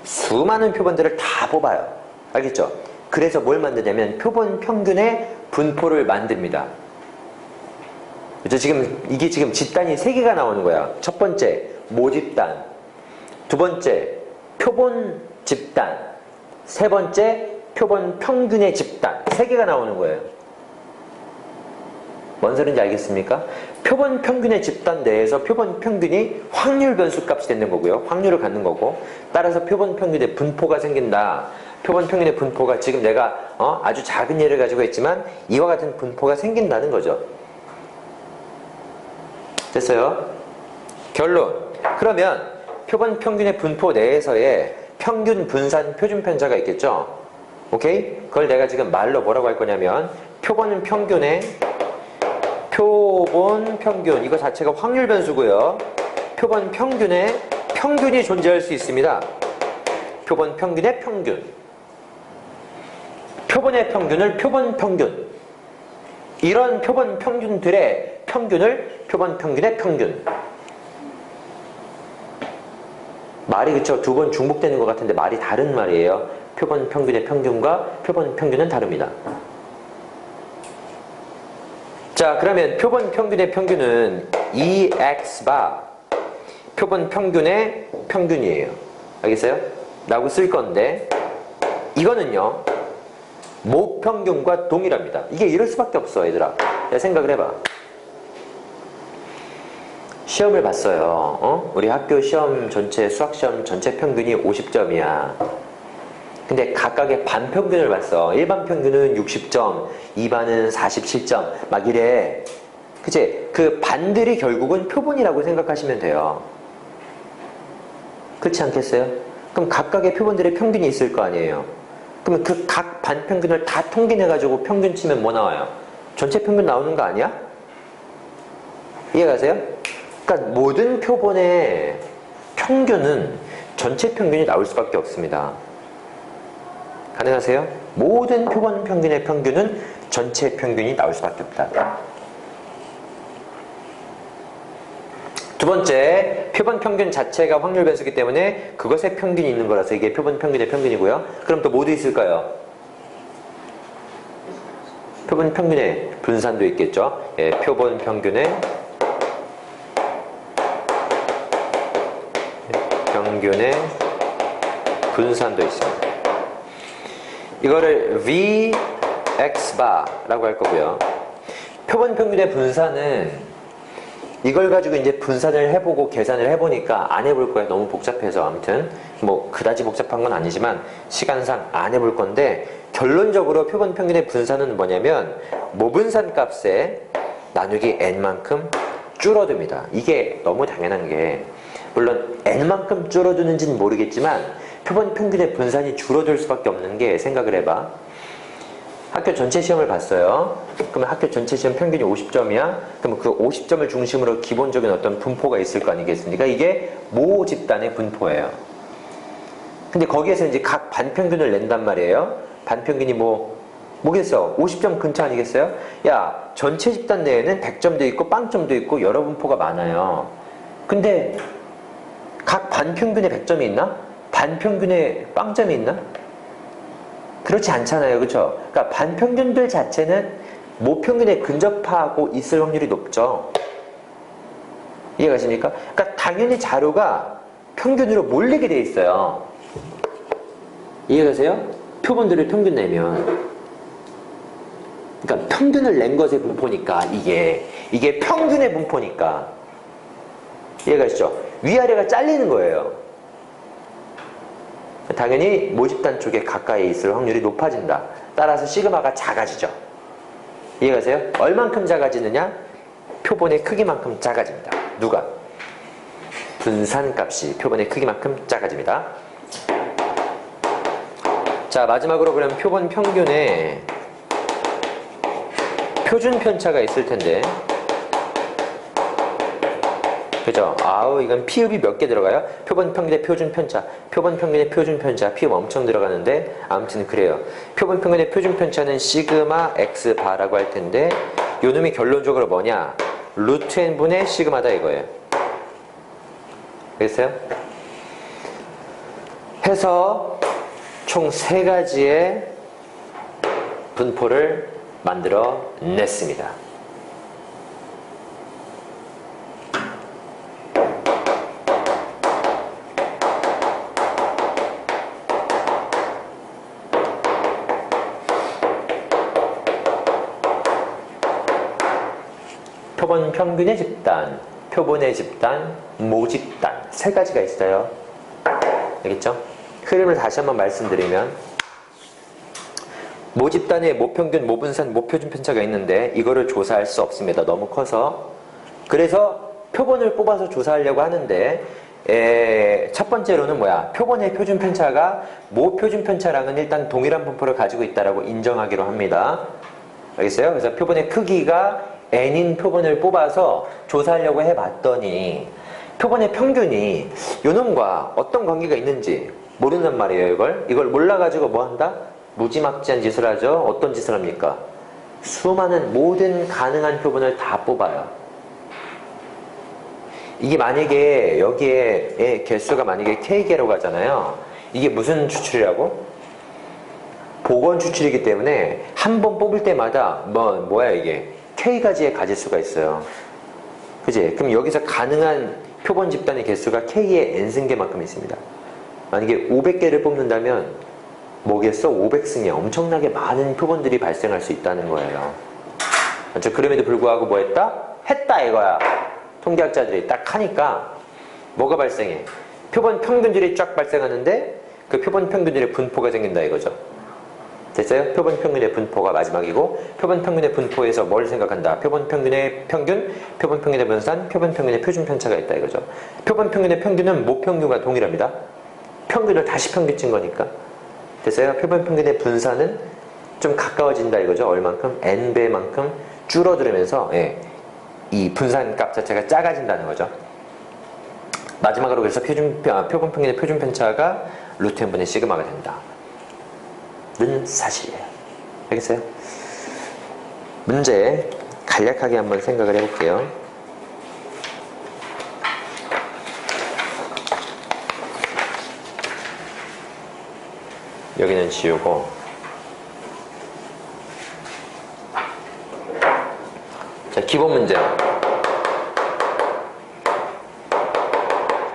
수많은 표본들을 다 뽑아요. 알겠죠? 그래서 뭘 만드냐면 표본 평균의 분포를 만듭니다. 그렇죠? 이게 지금 집단이 3개가 나오는 거야. 첫 번째 모집단, 두 번째 표본 집단, 세 번째 표본 평균의 집단. 3개가 나오는 거예요. 뭔 소린지 알겠습니까? 표본 평균의 집단 내에서 표본 평균이 확률 변수 값이 되는 거고요. 확률을 갖는 거고 따라서 표본 평균의 분포가 생긴다. 표본 평균의 분포가 지금 내가 아주 작은 예를 가지고 했지만 이와 같은 분포가 생긴다는 거죠. 됐어요? 결론. 그러면 표본 평균의 분포 내에서의 평균 분산 표준 편차가 있겠죠? 오케이? 그걸 내가 지금 말로 뭐라고 할 거냐면 표본 평균의 표본 평균 이거 자체가 확률 변수고요. 표본 평균의 평균이 존재할 수 있습니다. 표본 평균의 평균. 표본의 평균을 표본 평균. 이런 표본 평균들의 평균을 표본 평균의 평균. 말이 그쵸? 두 번 중복되는 것 같은데 말이 다른 말이에요. 표본 평균의 평균과 표본 평균은 다릅니다. 자, 그러면 표본 평균의 평균은 2x바 표본 평균의 평균이에요. 알겠어요? 라고 쓸 건데 이거는요 모평균과 동일합니다. 이게 이럴 수밖에 없어 얘들아. 야, 생각을 해봐. 시험을 봤어요. 우리 학교 시험 전체 수학시험 전체 평균이 50점이야. 근데 각각의 반평균을 봤어. 일반 평균은 60점, 2반은 47점 막 이래. 그치? 그 반들이 결국은 표본이라고 생각하시면 돼요. 그렇지 않겠어요? 그럼 각각의 표본들의 평균이 있을 거 아니에요. 그러면 그 각 반평균을 다 통계내가지고 평균 치면 뭐 나와요? 전체 평균 나오는 거 아니야? 이해가세요? 그러니까 모든 표본의 평균은 전체 평균이 나올 수밖에 없습니다. 가능하세요? 모든 표본 평균의 평균은 전체 평균이 나올 수밖에 없다. 두 번째, 표본 평균 자체가 확률 변수이기 때문에 그것의 평균이 있는 거라서 이게 표본 평균의 평균이고요. 그럼 또 뭐도 있을까요? 표본 평균의 분산도 있겠죠. 예, 표본 평균의 분산도 있습니다. 이거를 Vx바라고 할 거고요. 표본 평균의 분산은 이걸 가지고 이제 분산을 해보고 계산을 해보니까 안 해볼 거예요. 너무 복잡해서. 아무튼 뭐 그다지 복잡한 건 아니지만 시간상 안 해볼 건데, 결론적으로 표본 평균의 분산은 뭐냐면 모분산 값에 나누기 n만큼 줄어듭니다. 이게 너무 당연한 게, 물론 n만큼 줄어드는지는 모르겠지만 표본 평균의 분산이 줄어들 수밖에 없는 게, 생각을 해봐. 학교 전체 시험을 봤어요. 그러면 학교 전체 시험 평균이 50점이야. 그러면 그 50점을 중심으로 기본적인 어떤 분포가 있을 거 아니겠습니까? 이게 모 집단의 분포예요. 근데 거기에서 이제 각 반평균을 낸단 말이에요. 반평균이 뭐겠어? 50점 근처 아니겠어요? 야, 전체 집단 내에는 100점도 있고 빵점도 있고 여러 분포가 많아요. 근데 각 반평균에 100점이 있나? 반평균에 빵점이 있나? 그렇지 않잖아요. 그렇죠? 그러니까 반평균들 자체는 모평균에 근접하고 있을 확률이 높죠. 이해가십니까? 그러니까 당연히 자료가 평균으로 몰리게 돼 있어요. 이해가세요? 표본들을 평균 내면. 그러니까 평균을 낸 것의 분포니까, 이게 평균의 분포니까. 이해가시죠? 위아래가 잘리는 거예요. 당연히 모집단 쪽에 가까이 있을 확률이 높아진다. 따라서 시그마가 작아지죠. 이해가세요? 얼만큼 작아지느냐? 표본의 크기만큼 작아집니다. 누가? 분산값이 표본의 크기만큼 작아집니다. 자, 마지막으로 그럼 표본 평균에 표준 편차가 있을 텐데, 그죠? 아우, 이건 피읍이 몇 개 들어가요? 표본 평균의 표준 편차, 표본 평균의 표준 편차, 피읍 엄청 들어가는데, 아무튼 그래요. 표본 평균의 표준 편차는 시그마 x 바라고 할 텐데, 요 놈이 결론적으로 뭐냐? 루트 n분의 시그마다 이거예요. 알겠어요? 해서 총 3가지의 분포를 만들어 냈습니다. 표본 평균의 집단, 표본의 집단, 모집단 3가지가 있어요. 알겠죠? 흐름을 다시 한번 말씀드리면, 모집단에 모평균, 모분산, 모표준 편차가 있는데 이거를 조사할 수 없습니다. 너무 커서. 그래서 표본을 뽑아서 조사하려고 하는데, 첫 번째로는 뭐야? 표본의 표준 편차가 모표준 편차랑은 일단 동일한 분포를 가지고 있다라고 인정하기로 합니다. 알겠어요? 그래서 표본의 크기가 n인 표본을 뽑아서 조사하려고 해봤더니 표본의 평균이 요놈과 어떤 관계가 있는지 모른단 말이에요. 이걸 몰라가지고 뭐 한다? 무지막지한 짓을 하죠. 어떤 짓을 합니까? 수많은 모든 가능한 표본을 다 뽑아요. 이게 만약에 여기에 개수가 만약에 K개라고 하잖아요. 이게 무슨 추출이라고? 복원 추출이기 때문에 한 번 뽑을 때마다 뭐야 이게? K가지의 가지수가 있어요. 그지? 그럼 여기서 가능한 표본 집단의 개수가 K의 N승계만큼 있습니다. 만약에 500개를 뽑는다면 뭐겠어? 500승에 엄청나게 많은 표본들이 발생할 수 있다는 거예요. 그렇죠? 그럼에도 불구하고 뭐 했다? 했다 이거야. 통계학자들이 딱 하니까 뭐가 발생해? 표본 평균들이 쫙 발생하는데 그 표본 평균들의 분포가 생긴다 이거죠. 됐어요? 표본 평균의 분포가 마지막이고, 표본 평균의 분포에서 뭘 생각한다? 표본 평균의 평균, 표본 평균의 분산, 표본 평균의 표준 편차가 있다 이거죠. 표본 평균의 평균은 모평균과 동일합니다. 평균을 다시 평균 친 거니까. 됐어요? 표본 평균의 분산은 좀 가까워진다 이거죠. 얼만큼? n배만큼 줄어들면서 이 분산값 자체가 작아진다는 거죠. 마지막으로 그래서 표본 평균의 표준 편차가 루트 n분의 시그마가 된다. 사실이에요. 알겠어요? 문제 간략하게 한번 생각을 해볼게요. 여기는 지우고 자, 기본 문제.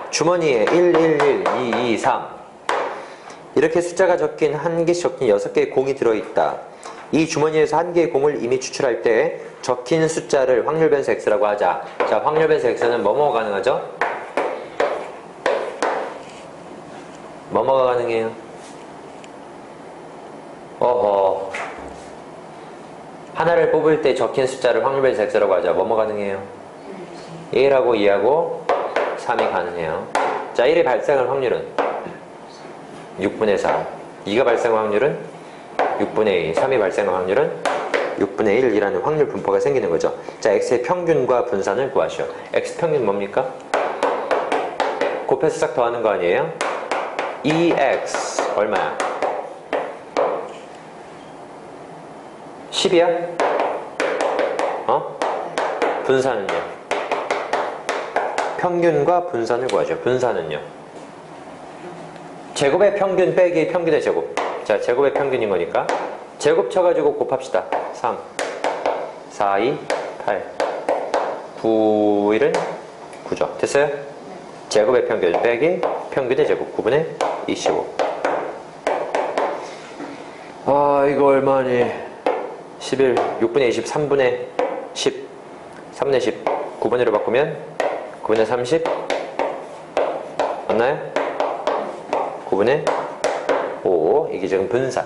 주머니에 1, 1, 1, 2, 2, 3 이렇게 숫자가 적힌 한 개씩 적힌 6개의 공이 들어있다. 이 주머니에서 한 개의 공을 이미 추출할 때 적힌 숫자를 확률 변수 x라고 하자. 자, 확률 변수 x는 뭐뭐가 가능하죠? 뭐뭐가 가능해요? 어허. 하나를 뽑을 때 적힌 숫자를 확률 변수 x라고 하자. 뭐뭐 가능해요? 1하고 2하고 3이 가능해요. 자, 1의 발생할 확률은 6분의 4. 2가 발생할 확률은 6분의 2. 3이 발생할 확률은 6분의 1이라는 확률 분포가 생기는 거죠. 자, x의 평균과 분산을 구하시오. x 평균 뭡니까? 곱해서 싹 더하는 거 아니에요? 2x 얼마야? 10이야? 분산은요? 평균과 분산을 구하죠. 분산은요? 제곱의 평균 빼기 평균의 제곱. 자, 제곱의 평균이 뭐니까? 제곱 쳐가지고 곱합시다. 3, 4, 2, 8, 9, 1은 9죠. 됐어요? 제곱의 평균 빼기 평균의 제곱. 9분의 25. 아, 이거 얼마니? 11, 6분의 20, 3분의 10, 3분의 10, 9분의 1로 바꾸면 9분의 30 맞나요? 9분의 5. 이게 지금 분산.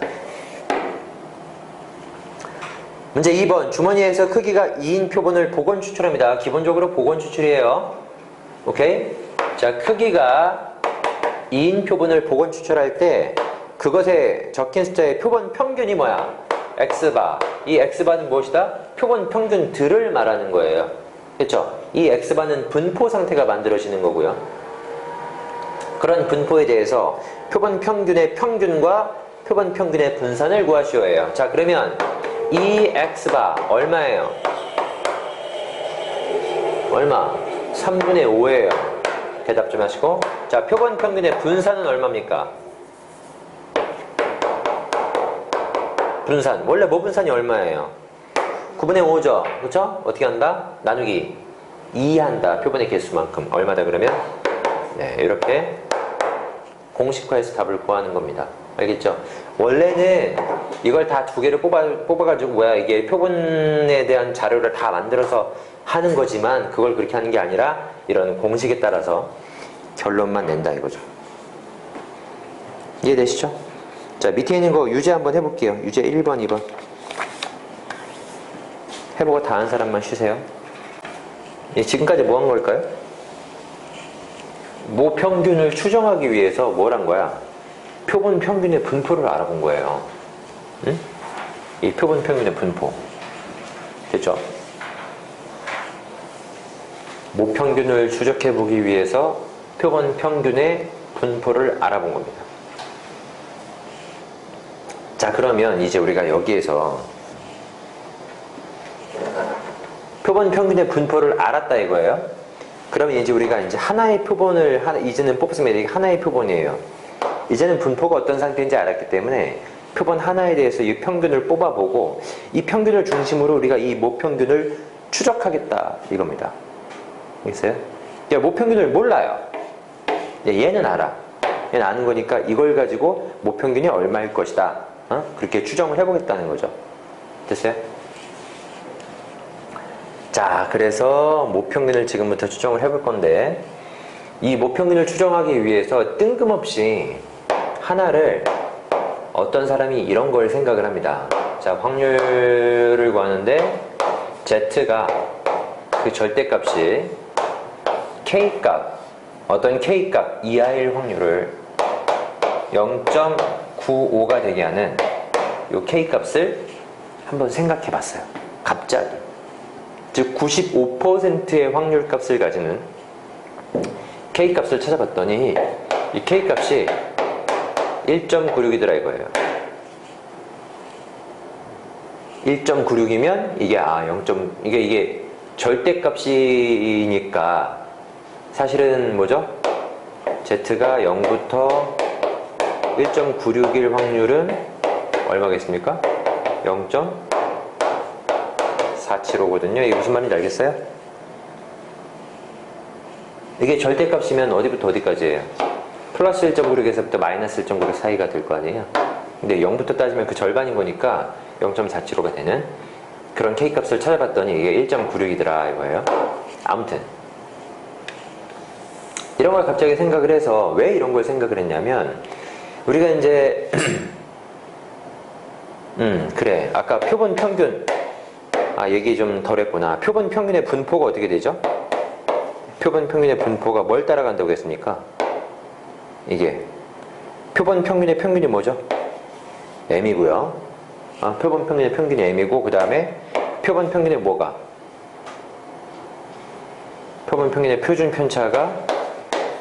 문제 2번. 주머니에서 크기가 2인 표본을 복원 추출합니다. 기본적으로 복원 추출이에요. 오케이? 자, 크기가 2인 표본을 복원 추출할 때 그것에 적힌 숫자의 표본 평균이 뭐야? x바. 이 x바는 무엇이다? 표본 평균들을 말하는 거예요. 그렇죠? 이 x바는 분포 상태가 만들어지는 거고요. 그런 분포에 대해서 표본 평균의 평균과 표본 평균의 분산을 구하시오예요. 자, 그러면 이 x바 얼마예요? 얼마? 3분의 5예요. 대답 좀 하시고. 자, 표본 평균의 분산은 얼마입니까? 분산. 원래 뭐 분산이 얼마예요? 9분의 5죠. 그렇죠? 어떻게 한다? 나누기 2 한다. 표본의 개수만큼. 얼마다 그러면? 네, 이렇게 공식화해서 답을 구하는 겁니다. 알겠죠? 원래는 이걸 다 두 개를 뽑아가지고 이게 표본에 대한 자료를 다 만들어서 하는 거지만 그걸 그렇게 하는 게 아니라 이런 공식에 따라서 결론만 낸다 이거죠. 이해되시죠? 자, 밑에 있는 거 유제 한번 해볼게요. 유제 1번, 2번. 해보고 다 한 사람만 쉬세요. 지금까지 뭐 한 걸까요? 모평균을 추정하기 위해서 뭘 한 거야? 표본 평균의 분포를 알아본 거예요. 응? 이 표본 평균의 분포. 됐죠? 모평균을 추적해보기 위해서 표본 평균의 분포를 알아본 겁니다. 자, 그러면 이제 우리가 여기에서 표본 평균의 분포를 알았다 이거예요. 그러면 이제 우리가 이제 하나의 표본을 이제는 뽑습니다. 이게 하나의 표본이에요. 이제는 분포가 어떤 상태인지 알았기 때문에 표본 하나에 대해서 이 평균을 뽑아보고 이 평균을 중심으로 우리가 이 모평균을 추적하겠다 이겁니다. 알겠어요? 모평균을 몰라요. 얘는 알아. 얘는 아는 거니까 이걸 가지고 모평균이 얼마일 것이다. 그렇게 추정을 해보겠다는 거죠. 됐어요? 자, 그래서 모평균을 지금부터 추정을 해볼 건데 이 모평균을 추정하기 위해서 뜬금없이 하나를 어떤 사람이 이런 걸 생각을 합니다. 자, 확률을 구하는데 Z가 그 절대값이 K값, 어떤 K값 이하일 확률을 0.95가 되게 하는 이 K값을 한번 생각해 봤어요. 갑자기. 즉 95%의 확률값을 가지는 K값을 찾아봤더니 이 K값이 1.96이더라 이거예요. 1.96이면 이게 0. 이게 절대값이니까 사실은 뭐죠? Z가 0부터 1.961 확률은 얼마겠습니까? 0.475거든요. 이게 무슨 말인지 알겠어요? 이게 절대값이면 어디부터 어디까지예요? 플러스 1.96에서부터 마이너스 1.96 사이가 될 거 아니에요? 근데 0부터 따지면 그 절반인 거니까 0.475가 되는 그런 K값을 찾아봤더니 이게 1.96이더라 이거예요. 아무튼 이런 걸 갑자기 생각을 해서 왜 이런 걸 생각을 했냐면 우리가 이제 그래 아까 표본 평균 얘기 좀 덜 했구나. 표본 평균의 분포가 어떻게 되죠? 표본 평균의 분포가 뭘 따라간다고 했습니까? 이게 표본 평균의 평균이 뭐죠? M이고요. 표본 평균의 평균이 M이고 그 다음에 표본 평균의 뭐가? 표본 평균의 표준 편차가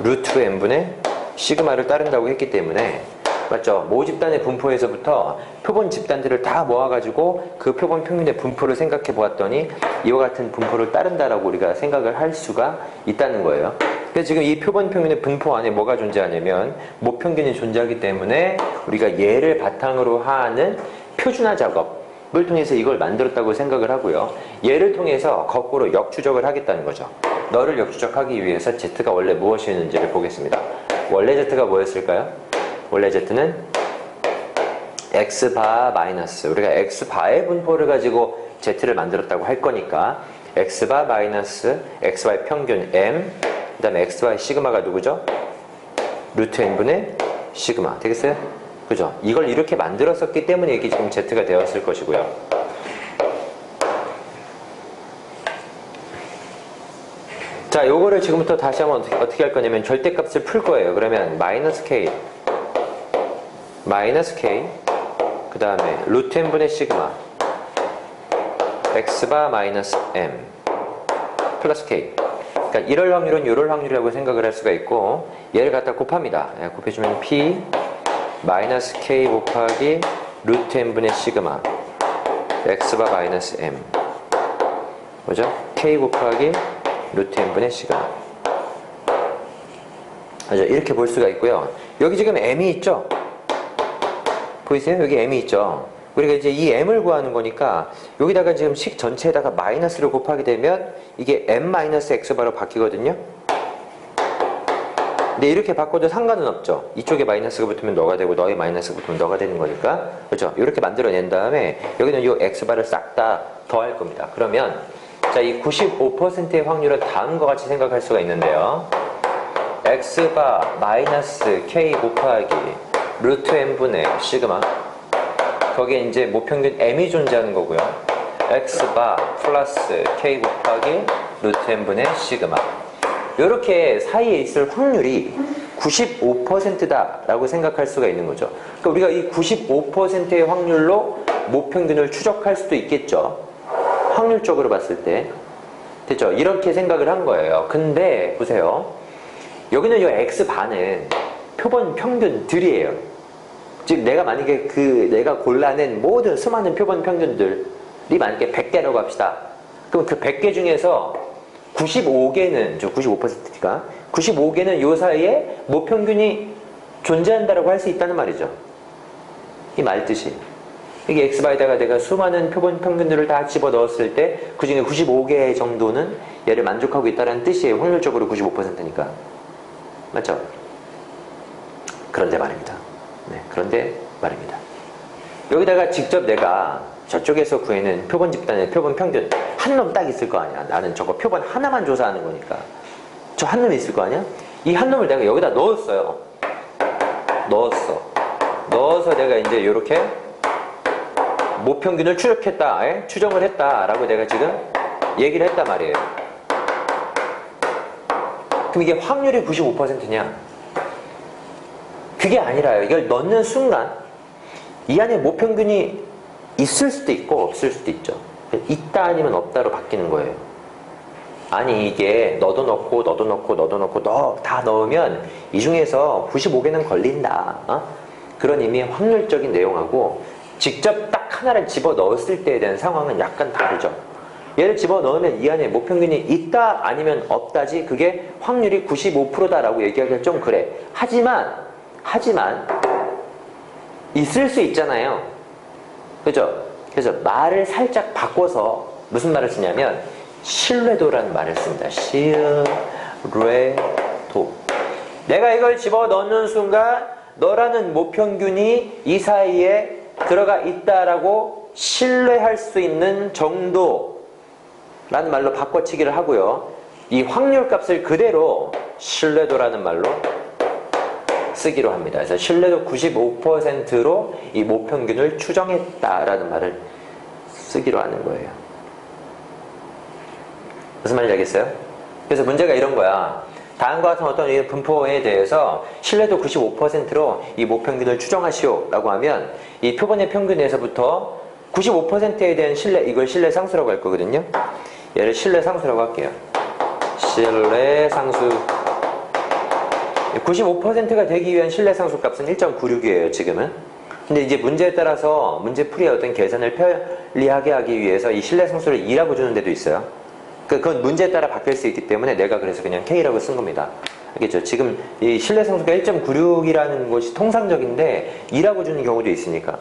루트 M분의 시그마를 따른다고 했기 때문에 맞죠? 모 집단의 분포에서부터 표본 집단들을 다 모아가지고 그 표본 평균의 분포를 생각해 보았더니 이와 같은 분포를 따른다라고 우리가 생각을 할 수가 있다는 거예요. 그래서 지금 이 표본 평균의 분포 안에 뭐가 존재하냐면 모평균이 존재하기 때문에 우리가 얘를 바탕으로 하는 표준화 작업을 통해서 이걸 만들었다고 생각을 하고요. 얘를 통해서 거꾸로 역추적을 하겠다는 거죠. 너를 역추적하기 위해서 Z가 원래 무엇이었는지를 보겠습니다. 원래 Z가 뭐였을까요? 원래 Z는 X바 마이너스 우리가 X바의 분포를 가지고 Z를 만들었다고 할 거니까 X바 마이너스 XY 평균 M 그 다음에 XY 시그마가 누구죠? 루트 N분의 시그마 되겠어요? 그죠? 이걸 이렇게 만들었었기 때문에 이게 지금 Z가 되었을 것이고요. 자, 요거를 지금부터 다시 한번 어떻게 할 거냐면 절대값을 풀 거예요. 그러면 마이너스 K 그 다음에 루트 N분의 시그마 X바 마이너스 M 플러스 K 그러니까 이럴 확률은 이럴 확률이라고 생각을 할 수가 있고 얘를 갖다 곱합니다. 곱해주면 P 마이너스 K 곱하기 루트 N분의 시그마 X바 마이너스 M 뭐죠? K 곱하기 루트 N분의 시그마 맞아, 이렇게 볼 수가 있고요. 여기 지금 M이 있죠? 보이세요? 여기 M이 있죠? 우리가 이제 이 M을 구하는 거니까 여기다가 지금 식 전체에다가 마이너스를 곱하게 되면 이게 M-X바로 바뀌거든요? 근데 이렇게 바꿔도 상관은 없죠. 이쪽에 마이너스가 붙으면 너가 되고 너의 마이너스가 붙으면 너가 되는 거니까 그렇죠? 이렇게 만들어낸 다음에 여기는 이 X바를 싹 다 더할 겁니다. 그러면 자, 이 95%의 확률은 다음과 같이 생각할 수가 있는데요. X바 마이너스 K 곱하기 루트 N분의 시그마 거기에 이제 모평균 M이 존재하는 거고요. X바 플러스 K 곱하기 루트 N분의 시그마 이렇게 사이에 있을 확률이 95%다 라고 생각할 수가 있는 거죠. 그러니까 우리가 이 95%의 확률로 모평균을 추적할 수도 있겠죠. 확률적으로 봤을 때 됐죠? 이렇게 생각을 한 거예요. 근데 보세요. 여기는 이 X반은 표본 평균들이에요. 즉 내가 만약에 내가 골라낸 모든 수많은 표본 평균들이 만약에 100개라고 합시다. 그럼 그 100개 중에서 95개는 95%가 95개는 요 사이에 모평균이 존재한다라고 할 수 있다는 말이죠. 이 말 뜻이 이게 X바에다가 내가 수많은 표본 평균들을 다 집어넣었을 때 그 중에 95개 정도는 얘를 만족하고 있다는 뜻이에요. 확률적으로 95%니까. 맞죠? 그런데 말입니다. 네, 그런데 말입니다. 여기다가 직접 내가 저쪽에서 구해낸 표본 집단의 표본 평균 한 놈 딱 있을 거 아니야. 나는 저거 표본 하나만 조사하는 거니까. 저 한 놈이 있을 거 아니야? 이 한 놈을 내가 여기다 넣었어요. 넣어서 내가 이제 이렇게 모평균을 추적했다, 추정을 했다라고 내가 지금 얘기를 했단 말이에요. 그럼 이게 확률이 95%냐? 그게 아니라요. 이걸 넣는 순간 이 안에 모평균이 있을 수도 있고 없을 수도 있죠. 있다 아니면 없다로 바뀌는 거예요. 아니 이게 너도 넣고 너 다 넣으면 이 중에서 95개는 걸린다. 그런 의미의 확률적인 내용하고 직접 딱 하나를 집어넣었을 때에 대한 상황은 약간 다르죠. 얘를 집어넣으면 이 안에 모평균이 있다 아니면 없다지 그게 확률이 95%다라고 얘기하기가 좀 그래. 하지만 있을 수 있잖아요. 그죠? 그래서 말을 살짝 바꿔서 무슨 말을 쓰냐면 신뢰도라는 말을 씁니다. 신뢰도. 내가 이걸 집어넣는 순간 너라는 모평균이 이 사이에 들어가 있다라고 신뢰할 수 있는 정도라는 말로 바꿔치기를 하고요. 이 확률값을 그대로 신뢰도라는 말로 쓰기로 합니다. 그래서 신뢰도 95%로 이 모평균을 추정했다라는 말을 쓰기로 하는 거예요. 무슨 말인지 알겠어요? 그래서 문제가 이런 거야. 다음과 같은 어떤 이 분포에 대해서 신뢰도 95%로 이 모평균을 추정하시오 라고 하면 이 표본의 평균에서부터 95%에 대한 신뢰, 이걸 신뢰 상수라고 할 거거든요. 얘를 신뢰 상수라고 할게요. 신뢰 상수. 95%가 되기 위한 신뢰 상수 값은 1.96이에요, 지금은. 근데 이제 문제에 따라서 문제풀이의 어떤 계산을 편리하게 하기 위해서 이 신뢰 상수를 2라고 주는 데도 있어요. 그건 문제에 따라 바뀔 수 있기 때문에 내가 그래서 그냥 K라고 쓴 겁니다. 알겠죠? 지금 이 신뢰 상수가 1.96이라는 것이 통상적인데 2라고 주는 경우도 있으니까.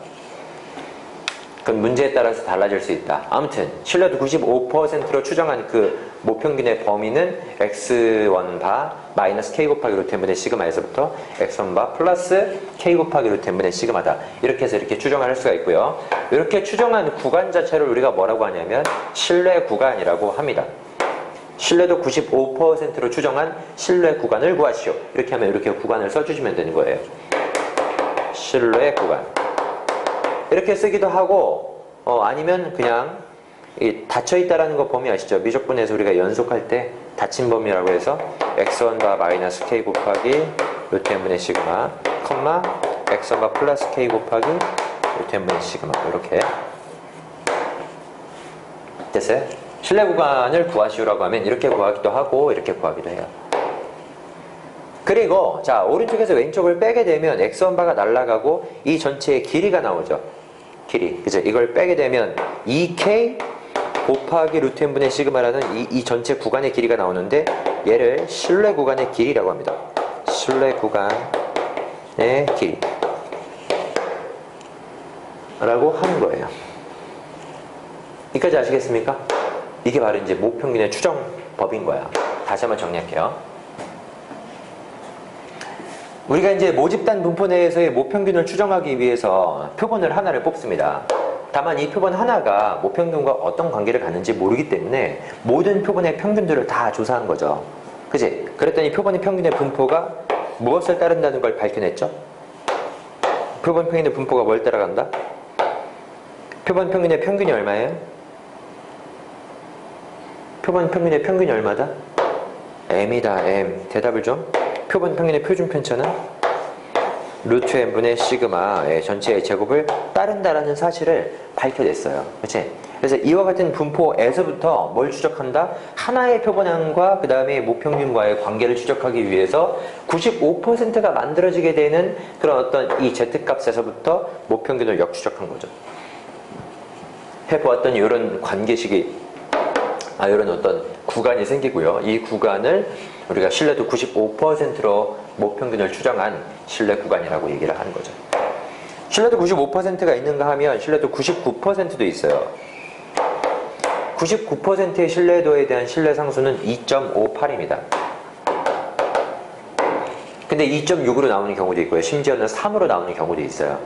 그건 문제에 따라서 달라질 수 있다. 아무튼 신뢰도 95%로 추정한 그 모평균의 범위는 x1바 마이너스 k 곱하기 루트 n분의 시그마에서부터 x1바 플러스 k 곱하기 루트 n분의 시그마다. 이렇게 해서 이렇게 추정을 할 수가 있고요. 이렇게 추정한 구간 자체를 우리가 뭐라고 하냐면 신뢰 구간이라고 합니다. 신뢰도 95%로 추정한 신뢰 구간을 구하시오. 이렇게 하면 이렇게 구간을 써주시면 되는 거예요. 신뢰 구간. 이렇게 쓰기도 하고 아니면 그냥 닫혀있다라는 거 범위 아시죠? 미적분에서 우리가 연속할 때 닫힌 범위라고 해서 x1바 마이너스 k 곱하기 루트 n분의 시그마 컴마 x1바 플러스 k 곱하기 루트 n분의 시그마. 이렇게 됐어요? 신뢰 구간을 구하시오라고 하면 이렇게 구하기도 하고 이렇게 구하기도 해요. 그리고 자 오른쪽에서 왼쪽을 빼게 되면 x1바가 날아가고 이 전체의 길이가 나오죠. 길이. 그죠? 이걸 빼게 되면 2k 곱하기 루트 n분의 시그마라는 이 전체 구간의 길이가 나오는데 얘를 신뢰 구간의 길이라고 합니다. 신뢰 구간의 길이 라고 하는 거예요. 여기까지 아시겠습니까? 이게 바로 이제 모평균의 추정법인 거야. 다시 한번 정리할게요. 우리가 이제 모집단 분포 내에서의 모평균을 추정하기 위해서 표본을 하나를 뽑습니다. 다만 이 표본 하나가 모평균과 어떤 관계를 갖는지 모르기 때문에 모든 표본의 평균들을 다 조사한 거죠. 그치? 그랬더니 표본의 평균의 분포가 무엇을 따른다는 걸 밝혀냈죠? 표본 평균의 분포가 뭘 따라간다? 표본 평균의 평균이 얼마예요? 표본 평균의 평균이 얼마다? m이다, m. 대답을 좀. 표본 평균의 표준 편차는 루트 n분의 시그마의 전체의 제곱을 따른다라는 사실을 밝혀냈어요. 그치? 그래서 이와 같은 분포에서부터 뭘 추적한다? 하나의 표본량과 그 다음에 모평균과의 관계를 추적하기 위해서 95%가 만들어지게 되는 그런 어떤 이 z값에서부터 모평균을 역추적한 거죠. 해보았더니 이런 관계식이 이런 어떤 구간이 생기고요. 이 구간을 우리가 신뢰도 95%로 모평균을 추정한 신뢰 구간이라고 얘기를 하는 거죠. 신뢰도 95%가 있는가 하면 신뢰도 99%도 있어요. 99%의 신뢰도에 대한 신뢰 상수는 2.58입니다. 근데 2.6으로 나오는 경우도 있고요. 심지어는 3으로 나오는 경우도 있어요.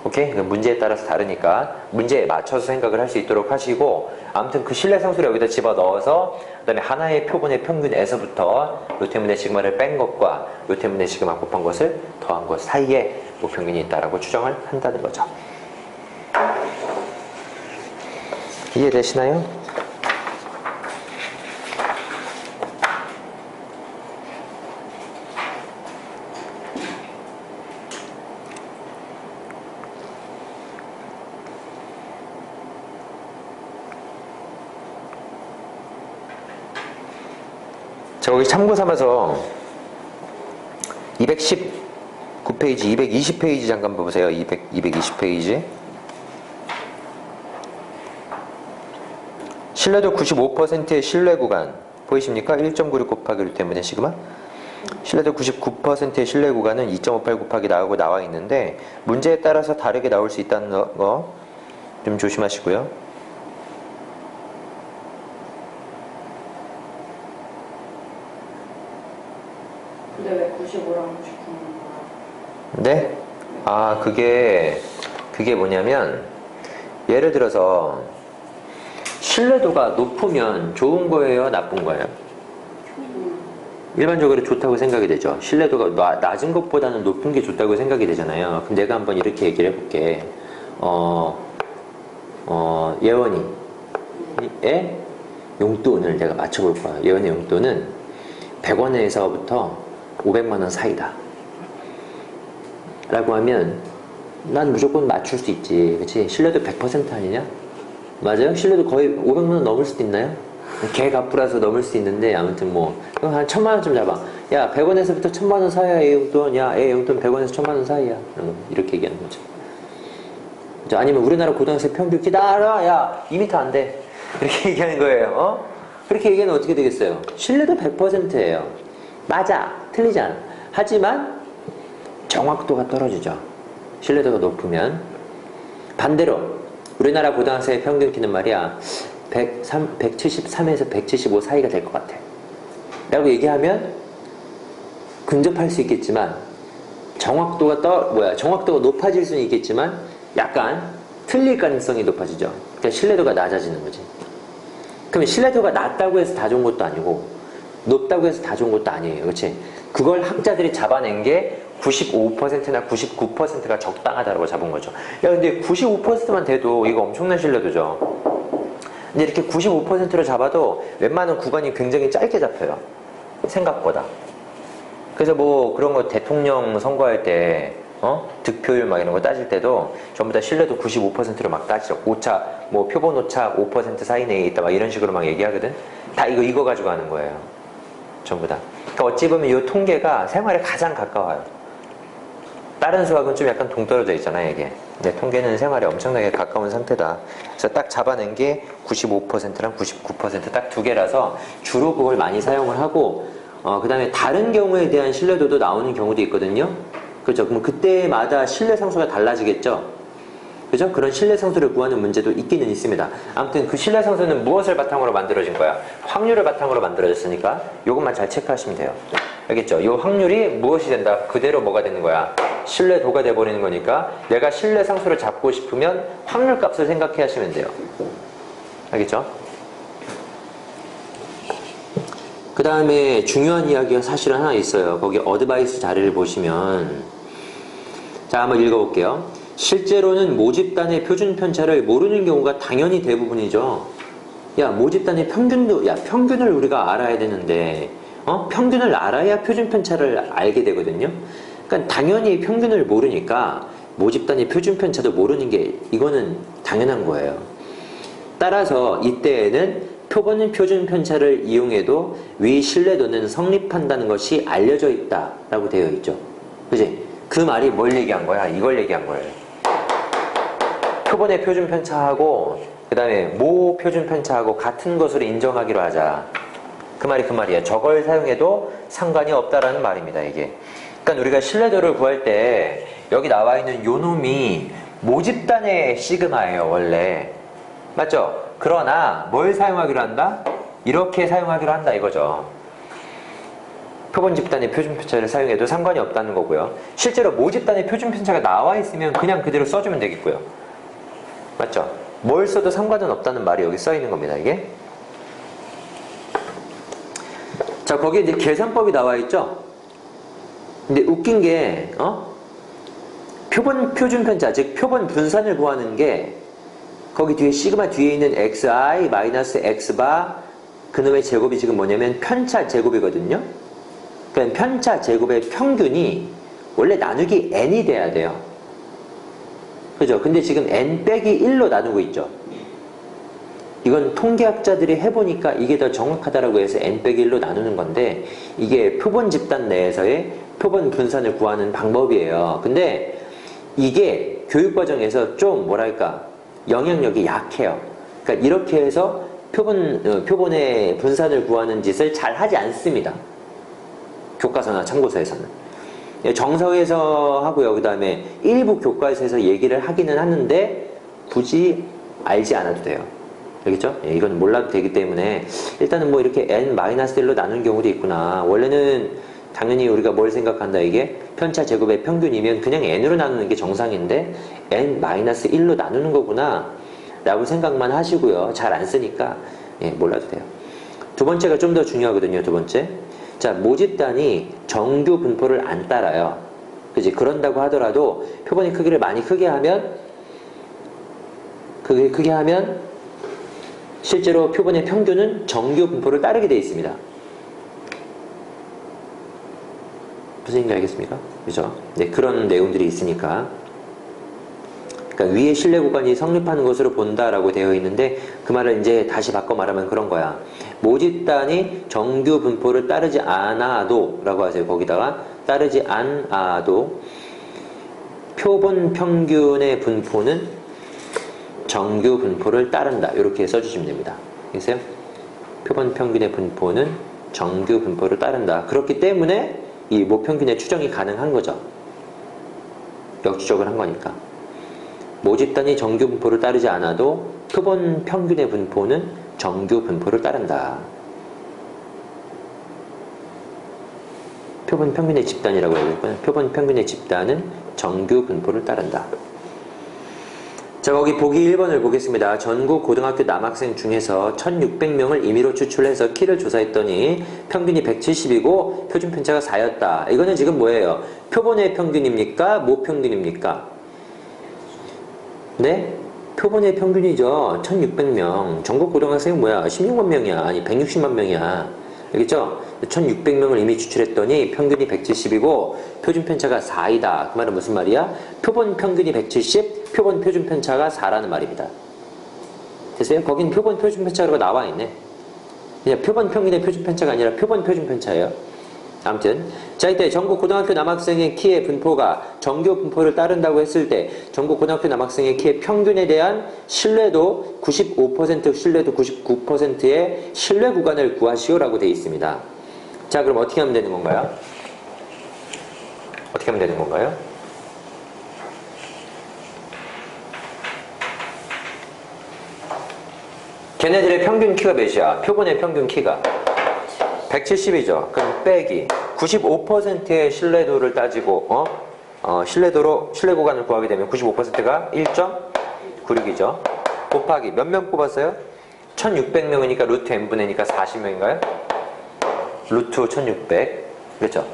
오케이? 문제에 따라서 다르니까 문제에 맞춰서 생각을 할 수 있도록 하시고, 아무튼 그 신뢰 상수를 여기다 집어넣어서 그 다음에 하나의 표본의 평균에서부터 루트 n분의 시그마를 뺀 것과 루트 n분의 시그마 곱한 것을 더한 것 사이에 모평균이 있다라고 추정을 한다는 거죠. 이해되시나요? 자, 거기 참고 삼아서 210 9페이지 220페이지 잠깐 보세요. 220페이지. 신뢰도 95%의 신뢰 구간 보이십니까? 1.96 곱하기 1 때문에 시그마. 신뢰도 99%의 신뢰 구간은 2.58 곱하기 나와 있는데 문제에 따라서 다르게 나올 수 있다는 거 좀 조심하시고요. 근데 왜 95랑 99는 거야? 네? 아, 그게 뭐냐면 예를 들어서 신뢰도가 높으면 좋은 거예요, 나쁜 거예요? 일반적으로 좋다고 생각이 되죠. 신뢰도가 낮은 것보다는 높은 게 좋다고 생각이 되잖아요. 그럼 내가 한번 이렇게 얘기를 해볼게. 예원이의 용돈을 내가 맞춰볼 거야. 예원의 용돈은 100원에서부터 500만원 사이다 라고 하면 난 무조건 맞출 수 있지. 그치? 신뢰도 100% 아니냐? 맞아요? 신뢰도 거의 500만원 넘을 수도 있나요? 개가쁘라서 넘을 수 있는데 아무튼 뭐 그럼 한 1000만원 좀 잡아. 야 100원에서부터 1000만원 사이야 얘 용돈. 야 얘 용돈 100원에서 1000만원 사이야. 이렇게 얘기하는 거죠. 그죠? 아니면 우리나라 고등학생 평균 기다려. 야 2m 안 돼. 이렇게 얘기하는 거예요. 그렇게 얘기하면 어떻게 되겠어요? 신뢰도 100%예요. 맞아. 틀리지 않아. 하지만 정확도가 떨어지죠. 신뢰도가 높으면. 반대로 우리나라 고등학생의 평균 키는 말이야 173에서 175 사이가 될 것 같아 라고 얘기하면 근접할 수 있겠지만 정확도가 높아질 수는 있겠지만 약간 틀릴 가능성이 높아지죠. 그러니까 신뢰도가 낮아지는 거지. 그러면 신뢰도가 낮다고 해서 다 좋은 것도 아니고 높다고 해서 다 좋은 것도 아니에요. 그렇지? 그걸 학자들이 잡아낸 게 95%나 99%가 적당하다고 잡은 거죠. 야 근데 95%만 돼도 이거 엄청난 신뢰도죠. 근데 이렇게 95%로 잡아도 웬만한 구간이 굉장히 짧게 잡혀요. 생각보다. 그래서 뭐 그런 거 대통령 선거할 때 득표율 막 이런 거 따질 때도 전부 다 신뢰도 95%로 막 따지죠. 오차, 뭐 표본 오차 5% 사이 내에 있다 막 이런 식으로 막 얘기하거든. 다 이거 가지고 하는 거예요. 전부 다. 그러니까 어찌 보면 이 통계가 생활에 가장 가까워요. 다른 수학은 좀 약간 동떨어져 있잖아요, 이게. 근데 통계는 생활에 엄청나게 가까운 상태다. 그래서 딱 잡아낸 게 95%랑 99% 딱 두 개라서 주로 그걸 많이 사용을 하고, 그 다음에 다른 경우에 대한 신뢰도도 나오는 경우도 있거든요. 그렇죠? 그럼 그때마다 신뢰 상수가 달라지겠죠? 그죠? 그런 신뢰 상수를 구하는 문제도 있기는 있습니다. 아무튼 그 신뢰 상수는 무엇을 바탕으로 만들어진 거야? 확률을 바탕으로 만들어졌으니까 이것만 잘 체크하시면 돼요. 알겠죠? 이 확률이 무엇이 된다? 그대로 뭐가 되는 거야? 신뢰도가 돼버리는 거니까 내가 신뢰 상수를 잡고 싶으면 확률 값을 생각해 하시면 돼요. 알겠죠? 그 다음에 중요한 이야기가 사실 하나 있어요. 거기 어드바이스 자료를 보시면 자, 한번 읽어볼게요. 실제로는 모집단의 표준 편차를 모르는 경우가 당연히 대부분이죠. 야, 모집단의 평균을 우리가 알아야 되는데, 평균을 알아야 표준 편차를 알게 되거든요. 그러니까 당연히 평균을 모르니까 모집단의 표준 편차도 모르는 게 이거는 당연한 거예요. 따라서 이때에는 표본 편차를 이용해도 위 신뢰도는 성립한다는 것이 알려져 있다라고 되어 있죠. 그지? 그 말이 뭘 얘기한 거야? 이걸 얘기한 거예요. 표본의 표준 편차하고 그 다음에 모 표준 편차하고 같은 것으로 인정하기로 하자. 그 말이야. 저걸 사용해도 상관이 없다라는 말입니다, 이게. 그러니까 우리가 신뢰도를 구할 때 여기 나와 있는 요 놈이 모집단의 시그마예요, 원래. 맞죠? 그러나 뭘 사용하기로 한다? 이렇게 사용하기로 한다 이거죠. 표본 집단의 표준 편차를 사용해도 상관이 없다는 거고요. 실제로 모집단의 표준 편차가 나와 있으면 그냥 그대로 써주면 되겠고요. 맞죠? 뭘 써도 상관은 없다는 말이 여기 써 있는 겁니다, 이게. 자, 거기에 이제 계산법이 나와 있죠? 근데 웃긴 게, 표준 편차, 즉 표본 분산을 구하는 게 거기 뒤에 시그마 뒤에 있는 xi 마이너스 x바 그놈의 제곱이 지금 뭐냐면 편차 제곱이거든요. 그러니까 편차 제곱의 평균이 원래 나누기 n이 돼야 돼요. 그죠? 근데 지금 n 빼기 1로 나누고 있죠. 이건 통계학자들이 해보니까 이게 더 정확하다라고 해서 n 빼기 1로 나누는 건데 이게 표본 집단 내에서의 표본 분산을 구하는 방법이에요. 근데 이게 교육과정에서 좀 뭐랄까 영향력이 약해요. 그러니까 이렇게 해서 표본의 분산을 구하는 짓을 잘 하지 않습니다. 교과서나 참고서에서는. 정서에서 하고요. 그 다음에 일부 교과서에서 얘기를 하기는 하는데 굳이 알지 않아도 돼요. 알겠죠? 이건 몰라도 되기 때문에 일단은 뭐 이렇게 n-1로 나눈 경우도 있구나. 원래는 당연히 우리가 뭘 생각한다 이게 편차 제곱의 평균이면 그냥 n으로 나누는 게 정상인데 n-1로 나누는 거구나 라고 생각만 하시고요. 잘 안 쓰니까 몰라도 돼요. 두 번째가 좀 더 중요하거든요. 두 번째. 자, 모집단이 정규 분포를 안 따라요. 그지? 그런다고 하더라도 표본의 크기를 많이 크게 하면 실제로 표본의 평균은 정규 분포를 따르게 되어 있습니다. 무슨 얘기인지 알겠습니까? 그죠? 네, 그런 내용들이 있으니까. 그러니까 위에 신뢰 구간이 성립하는 것으로 본다라고 되어 있는데 그 말을 이제 다시 바꿔 말하면 그런 거야. 모집단이 정규 분포를 따르지 않아도 라고 하세요. 거기다가 따르지 않아도 표본 평균의 분포는 정규 분포를 따른다. 이렇게 써주시면 됩니다. 알겠어요? 표본 평균의 분포는 정규 분포를 따른다. 그렇기 때문에 이 모평균의 추정이 가능한 거죠. 역추적을 한 거니까. 모집단이 정규 분포를 따르지 않아도 표본 평균의 분포는 정규 분포를 따른다. 표본 평균의 집단이라고 해야 되겠구나. 표본 평균의 집단은 정규 분포를 따른다. 자, 거기 보기 1번을 보겠습니다. 전국 고등학교 남학생 중에서 1600명을 임의로 추출해서 키를 조사했더니 평균이 170이고 표준 편차가 4였다. 이거는 지금 뭐예요? 표본의 평균입니까? 모평균입니까? 네? 표본의 평균이죠. 1600명. 전국 고등학생은 뭐야? 16만 명이야. 아니 160만 명이야. 알겠죠? 1600명을 이미 추출했더니 평균이 170이고 표준 편차가 4이다. 그 말은 무슨 말이야? 표본 평균이 170, 표본 표준 편차가 4라는 말입니다. 됐어요? 거긴 표본 표준 편차라고 나와 있네. 그냥 표본 평균의 표준 편차가 아니라 표본 표준 편차예요. 아무튼 자, 이때 전국 고등학교 남학생의 키의 분포가 정규 분포를 따른다고 했을 때 전국 고등학교 남학생의 키의 평균에 대한 신뢰도 95%, 신뢰도 99%의 신뢰 구간을 구하시오라고 되어 있습니다. 자, 그럼 어떻게 하면 되는 건가요? 어떻게 하면 되는 건가요? 걔네들의 평균 키가 몇이야? 표본의 평균 키가 170이죠. 그럼 빼기 95%의 신뢰도를 따지고 신뢰 구간을 구하게 되면 95%가 1.96이죠. 곱하기 몇 명 뽑았어요? 1600명이니까 루트 n분의니까 40명인가요? 루트 1600 그렇죠?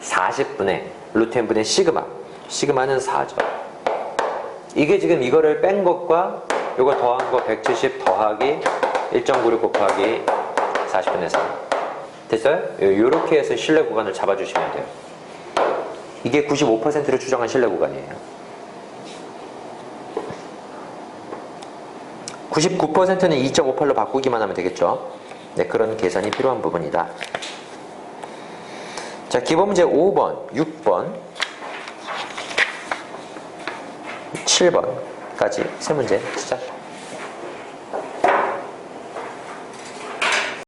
40분의 루트 n분의 시그마, 시그마는 4죠. 이게 지금 이거를 뺀 것과 요거 더한 거 170 더하기 1.96 곱하기 40분의 4 됐어요? 요렇게 해서 신뢰 구간을 잡아주시면 돼요. 이게 95%를 추정한 신뢰 구간이에요. 99%는 2.58로 바꾸기만 하면 되겠죠. 네, 그런 계산이 필요한 부분이다. 자, 기본 문제 5번, 6번, 7번까지 세 문제 시작.